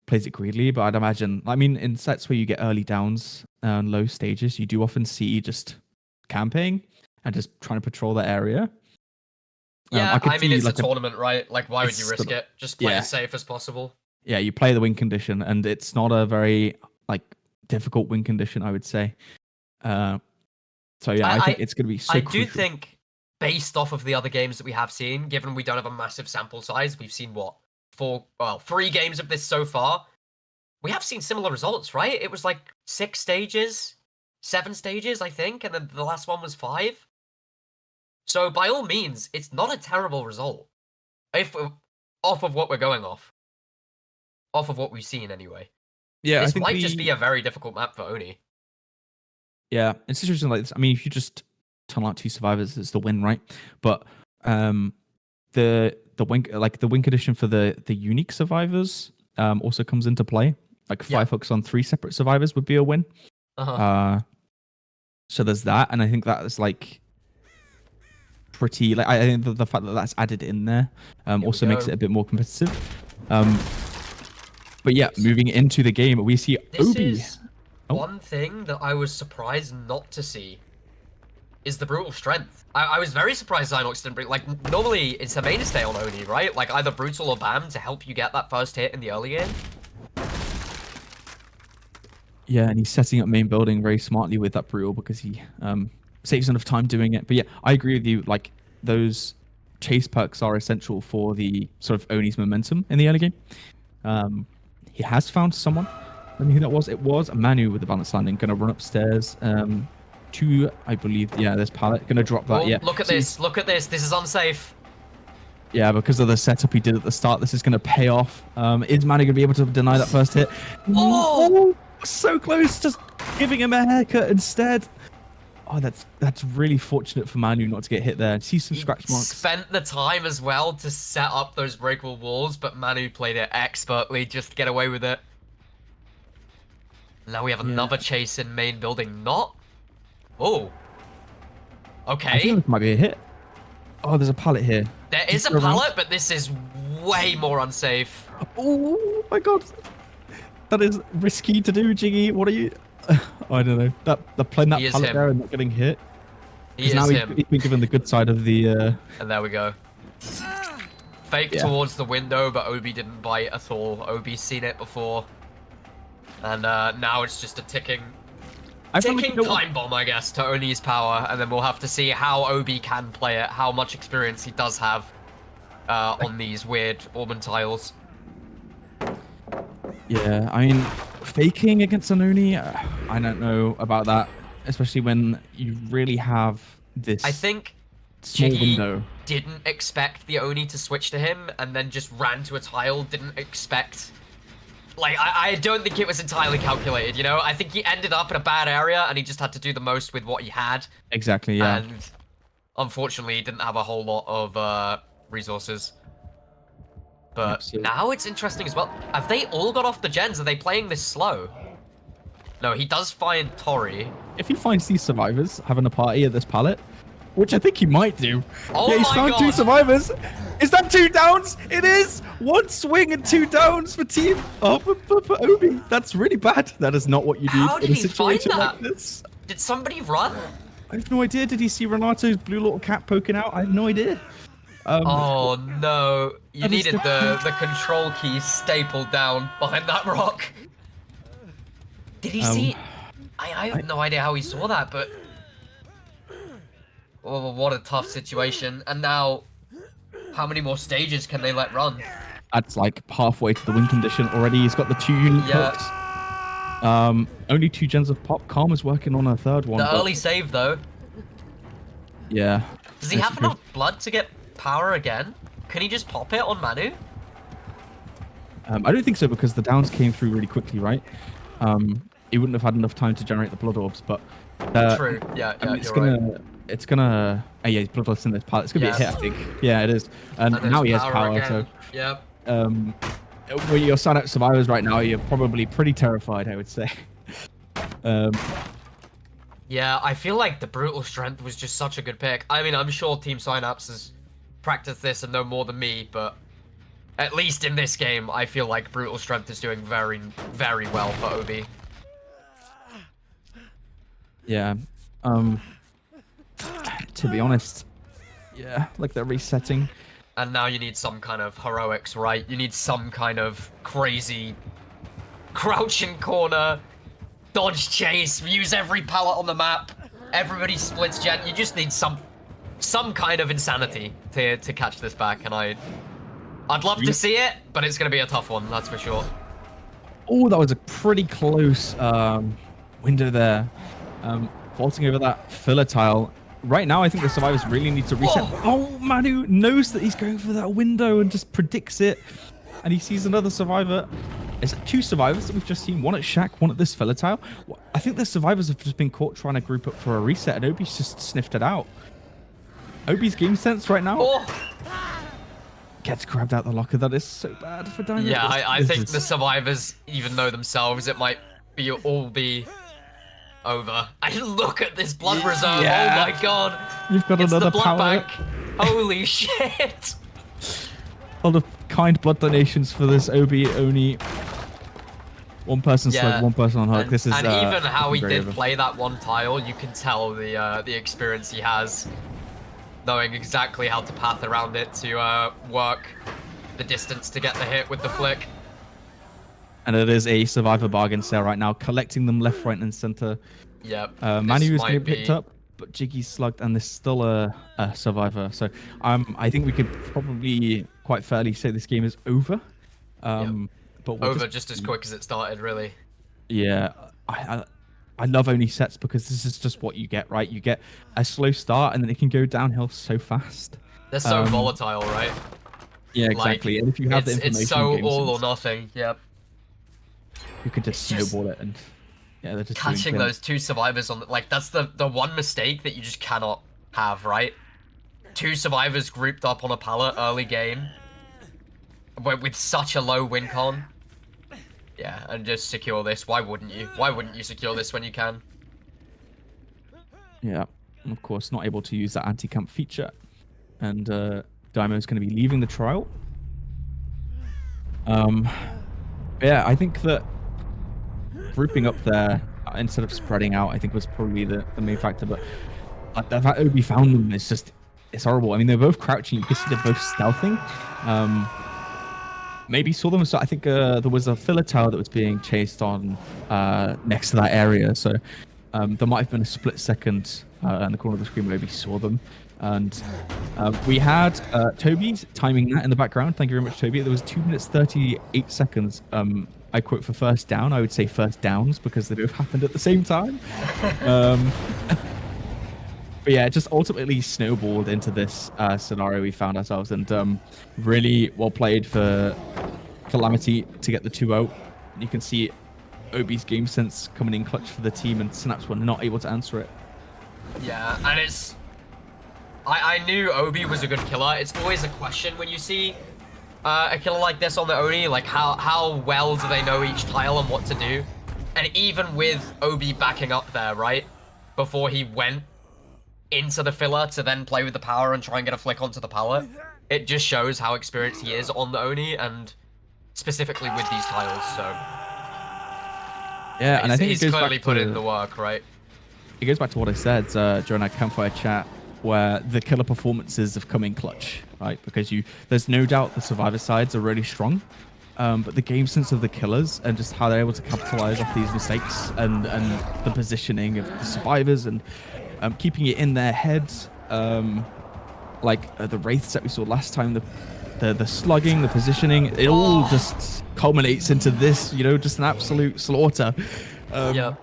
S1: plays it greedily. But I'd imagine, I mean, in sets where you get early downs and low stages, you do often see just camping and just trying to patrol the area.
S2: Yeah, I mean, it's like a tournament, right? Like, why would you risk it? Just play as safe as possible.
S1: Yeah, you play the win condition, and it's not a very like difficult win condition, I would say. So yeah, I think it's going to be so crucial.
S2: I do think, based off of the other games that we have seen, given we don't have a massive sample size, we've seen 3 games of this so far. We have seen similar results, right? It was like 6 stages, 7 stages, I think, and then the last one was 5. So by all means, it's not a terrible result. Off of what we're going off of what we've seen anyway.
S1: Yeah,
S2: this might just be a very difficult map for Oni.
S1: Yeah, in situations like this, I mean, if you just turn out 2 survivors, it's the win, right? But the win condition for the unique survivors also comes into play. Like 5 hooks on 3 separate survivors would be a win. So there's that, and I think that is like pretty. Like I think the fact that that's added in there also makes it a bit more competitive. But yeah, moving into the game, we see Obi.
S2: One thing that I was surprised not to see is the brutal strength. I was very surprised Zynox didn't bring, like, normally it's a mainstay on Oni, right? Like either brutal or BAM to help you get that first hit in the early game.
S1: Yeah, and he's setting up main building very smartly with that brutal because he saves enough time doing it. But yeah, I agree with you. Like those chase perks are essential for the sort of Oni's momentum in the early game. He has found someone. I mean, who that was? It was Manu with the balance landing, going to run upstairs to, I believe, there's pallet, going to drop that. Yeah.
S2: Look at this. Look at this. This is unsafe.
S1: Yeah, because of the setup he did at the start, this is going to pay off. Is Manu going to be able to deny that first hit? Oh, so close, just giving him a haircut instead. Oh, that's really fortunate for Manu not to get hit there. See some scratch marks.
S2: Spent the time as well to set up those breakable walls, but Manu played it expertly just to get away with it. Now we have another chase in main building. Not. Oh. Okay.
S1: I think this might be a hit. Oh, there's a pallet here.
S2: There is a pallet, but this is way more unsafe.
S1: Oh my god. That is risky to do, Jiggy. What are you... I don't know. That playing that pallet there and not getting hit.
S2: He's
S1: been given the good side of the...
S2: And there we go. Fake towards the window, but Obi didn't bite at all. Obi's seen it before. And now it's just a ticking time bomb, I guess, to Oni's power. And then we'll have to see how Obi can play it, how much experience he does have on these weird Orban tiles.
S1: Yeah, I mean, faking against an Oni, I don't know about that, especially when you really have this
S2: I think
S1: small window.
S2: Didn't expect the Oni to switch to him and then just ran to a tile, didn't expect Like, I don't think it was entirely calculated, you know? I think he ended up in a bad area, and he just had to do the most with what he had.
S1: Exactly, yeah.
S2: And unfortunately, he didn't have a whole lot of resources. But
S1: Absolutely.
S2: now it's interesting as well. Have they all got off the gens? Are they playing this slow? No, he does find Tori.
S1: If he finds these survivors having a party at this pallet, which I think he might do.
S2: Oh
S1: yeah, he's
S2: my
S1: found
S2: God.
S1: 2 survivors. Is that 2 downs? It is! 1 swing and 2 downs for team. Oh, for Obi. That's really bad. That is not what you need
S2: How
S1: in
S2: did
S1: a
S2: he find
S1: situation
S2: that?
S1: like this.
S2: Did somebody run?
S1: I have no idea. Did he see Renato's blue little cat poking out? I have no idea.
S2: Oh no. You
S1: That is
S2: needed the control key stapled down behind that rock. Did he see? I have no idea how he saw that, but... Oh, what a tough situation. And now, how many more stages can they let run?
S1: That's like halfway to the win condition already. He's got the 2 unique hooks. Only 2 gens of pop. Karma's working on a 3rd one.
S2: The early save, though.
S1: Yeah.
S2: Does he have enough blood to get power again? Can he just pop it on Manu?
S1: I don't think so, because the downs came through really quickly, right? He wouldn't have had enough time to generate the blood orbs, but...
S2: True. Yeah,
S1: it's gonna... Oh, yeah, he's bloodless in this pallet. It's gonna be a hit, I think. Yeah, it is. And now he has power,
S2: again.
S1: so...
S2: Yep.
S1: When you're sign up survivors right now, you're probably pretty terrified, I would say.
S2: Yeah, I feel like the Brutal Strength was just such a good pick. I mean, I'm sure Team Synapse has practiced this and know more than me, but at least in this game, I feel like Brutal Strength is doing very, very well for Obi.
S1: Yeah. To be honest, yeah, like they're resetting.
S2: And now you need some kind of heroics, right? You need some kind of crazy crouching corner, dodge chase, use every pallet on the map. Everybody splits gen. You just need some kind of insanity to catch this back, and I'd love to see it, but it's gonna be a tough one, that's for sure.
S1: Oh, that was a pretty close window there. Vaulting over that filler tile. Right now, I think the survivors really need to reset. Oh, Manu knows that he's going for that window and just predicts it. And he sees another survivor. Is it 2 survivors that we've just seen? One at Shack, one at this filler tile. I think the survivors have just been caught trying to group up for a reset, and Obi's just sniffed it out. Obi's game sense right now gets grabbed out the locker. That is so bad for Diamond.
S2: Yeah, I think the survivors even know themselves it might all be over. I look at this blood reserve.
S1: Yeah.
S2: Oh my god.
S1: You've got
S2: it's
S1: another
S2: the blood
S1: power.
S2: bank. Holy shit.
S1: All the kind blood donations for this Obi Oni. 1 person slug, 1 person on hook. This is
S2: and even how he did
S1: over.
S2: play that one tile, you can tell the experience he has, knowing exactly how to path around it to work the distance to get the hit with the flick.
S1: And it is a survivor bargain sale right now, collecting them left, right, and center.
S2: Yep.
S1: Manu is going to be picked up, but Jiggy's slugged, and there's still a survivor. So I think we could probably quite fairly say this game is over. But we'll
S2: over just as quick as it started, really.
S1: Yeah, I love Oni sets because this is just what you get, right? You get a slow start, and then it can go downhill so fast.
S2: They're so volatile, right?
S1: Yeah, exactly.
S2: Like,
S1: and if you have the information,
S2: it's so
S1: game
S2: all or
S1: sense,
S2: nothing. Yep.
S1: you could just snowball it, and yeah, they're just
S2: Catching
S1: doing
S2: those 2 survivors on like that's the one mistake that you just cannot have, right? 2 survivors grouped up on a pallet early game with such a low win con. Yeah, and just secure this. Why wouldn't you? Why wouldn't you secure this when you can?
S1: Yeah, and of course, not able to use that anti-camp feature. And Daimo's going to be leaving the trial. Yeah, I think that grouping up there instead of spreading out, I think was probably the main factor. But the fact Obi found them is just, it's horrible. I mean, they're both crouching. You can see they're both stealthing. Maybe saw them. So I think there was a filler tower that was being chased on next to that area. So there might have been a split second in the corner of the screen where Obi saw them. And we had Toby's timing that in the background. Thank you very much, Toby. There was 2 minutes 38 seconds. I quote for first down. I would say first downs because they both happened at the same time. But yeah, it just ultimately snowballed into this scenario we found ourselves, and really well played for Calamity to get the 2-0. And you can see Obi's game sense coming in clutch for the team, and Synapse were not able to answer it.
S2: Yeah, and it's... I knew Obi was a good killer. It's always a question when you see a killer like this on the Oni, like how well do they know each tile and what to do? And even with Obi backing up there, right, before he went into the filler to then play with the power and try and get a flick onto the power, it just shows how experienced he is on the Oni, and specifically with these tiles, so...
S1: Yeah, and I think
S2: he's clearly put in the work, right?
S1: It goes back to what I said during our campfire chat, where the killer performances have come in clutch, right? Because there's no doubt the survivor sides are really strong, but the game sense of the killers and just how they're able to capitalize off these mistakes and the positioning of the survivors and keeping it in their heads, like the wraiths that we saw last time, the slugging, the positioning, it all just culminates into this, just an absolute slaughter.
S2: Yeah.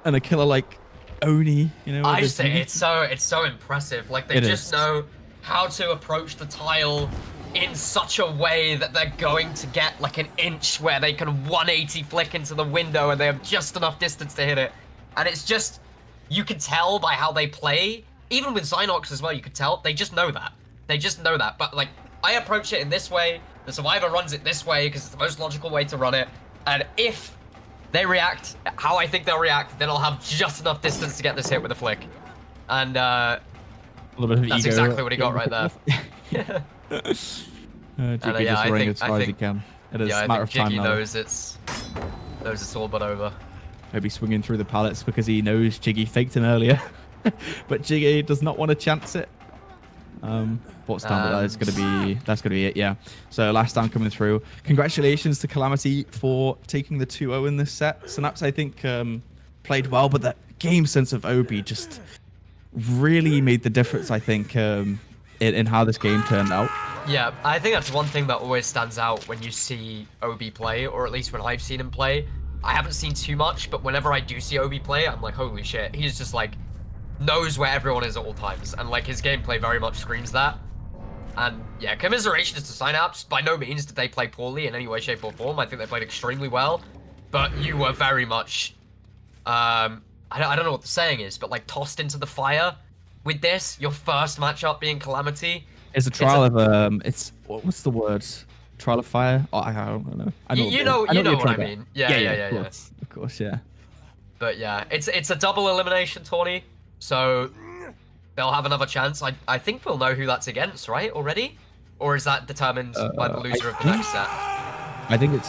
S1: And a killer like Oni,
S2: I just think it's so impressive. Like they just know how to approach the tile in such a way that they're going to get like an inch where they can 180 flick into the window and they have just enough distance to hit it. And it's just, you can tell by how they play, even with Zynox as well, you could tell, they just know that. They just know that. But like, I approach it in this way, the survivor runs it this way because it's the most logical way to run it. And if they react how I think they'll react, then I'll have just enough distance to get this hit with a flick. And
S1: a little bit of
S2: that's
S1: ego
S2: exactly what he got right there.
S1: Jiggy just running as far as he can. It is a matter of time
S2: Jiggy
S1: now.
S2: knows it's all but over.
S1: Maybe swinging through the pallets because he knows Jiggy faked him earlier. But Jiggy does not want to chance it. What's down, but that's gonna be it. Yeah. So last down coming through. Congratulations to Calamity for taking the 2-0 in this set. Synapse, I think, played well, but that game sense of Obi just really made the difference, I think, in how this game turned out.
S2: Yeah, I think that's one thing that always stands out when you see Obi play, or at least when I've seen him play. I haven't seen too much, but whenever I do see Obi play, I'm like, holy shit, he's just like knows where everyone is at all times, and like his gameplay very much screams that. And yeah, commiserations to Synapse. By no means did they play poorly in any way, shape, or form. I think they played extremely well, but you were very much, I don't know what the saying is, but like tossed into the fire with this. Your first matchup being Calamity.
S1: It's a trial of what's the word? Trial of fire? Oh, I don't know.
S2: You know what I mean. Yeah.
S1: Of course, yeah.
S2: But yeah, it's a double elimination tourney, so they'll have another chance. I think we'll know who that's against, right? Already, or is that determined by the loser of the next set?
S1: I think it's.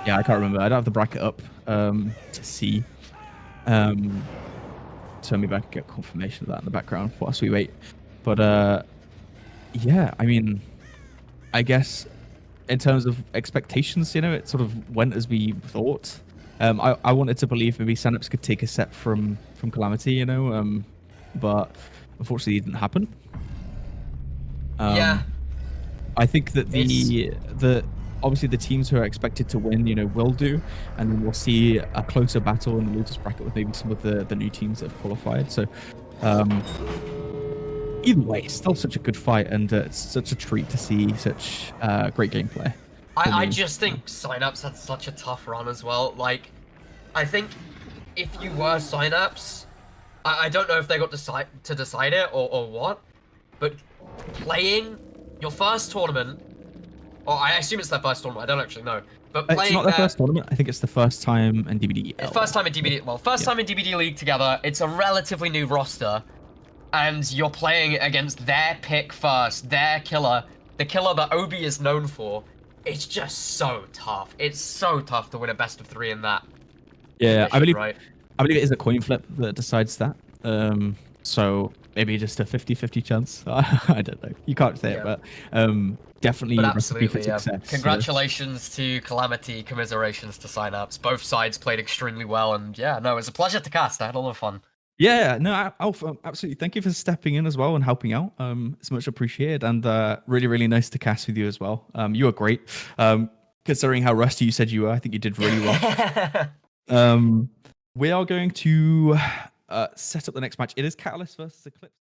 S1: Yeah, I can't remember. I don't have the bracket up to see. So maybe I can get confirmation of that in the background whilst we wait. But yeah, I mean, I guess in terms of expectations, it sort of went as we thought. I wanted to believe maybe Synapse could take a set from Calamity, but unfortunately it didn't happen.
S2: Yeah.
S1: I think that the obviously the teams who are expected to win, will do, and then we'll see a closer battle in the losers bracket with maybe some of the new teams that have qualified. So either way, it's still such a good fight, and it's such a treat to see such great gameplay.
S2: I just think Synapse had such a tough run as well. Like, I think if you were Synapse, I don't know if they got to decide it or what, but playing your first tournament, or I assume it's their first tournament, I don't actually know, but playing
S1: it's not their first tournament. I think it's the first time in DBDL.
S2: First time in DBDLeague together. It's a relatively new roster, and you're playing against their pick first, their killer, the killer that Obi is known for. It's just so tough. It's so tough to win a best of 3 in that.
S1: Yeah,
S2: position,
S1: I believe it is a coin flip that decides that. So maybe just a 50-50 chance. I don't know. You can't say it, but definitely recipe for success.
S2: Congratulations to Calamity, commiserations to Synapse. Both sides played extremely well, and yeah, no, it was a pleasure to cast. I had a lot of fun.
S1: Yeah, no, Alf, absolutely. Thank you for stepping in as well and helping out. It's much appreciated, and really, really nice to cast with you as well. You were great. Considering how rusty you said you were, I think you did really well. We are going to set up the next match. It is Catalyst versus Eclipse.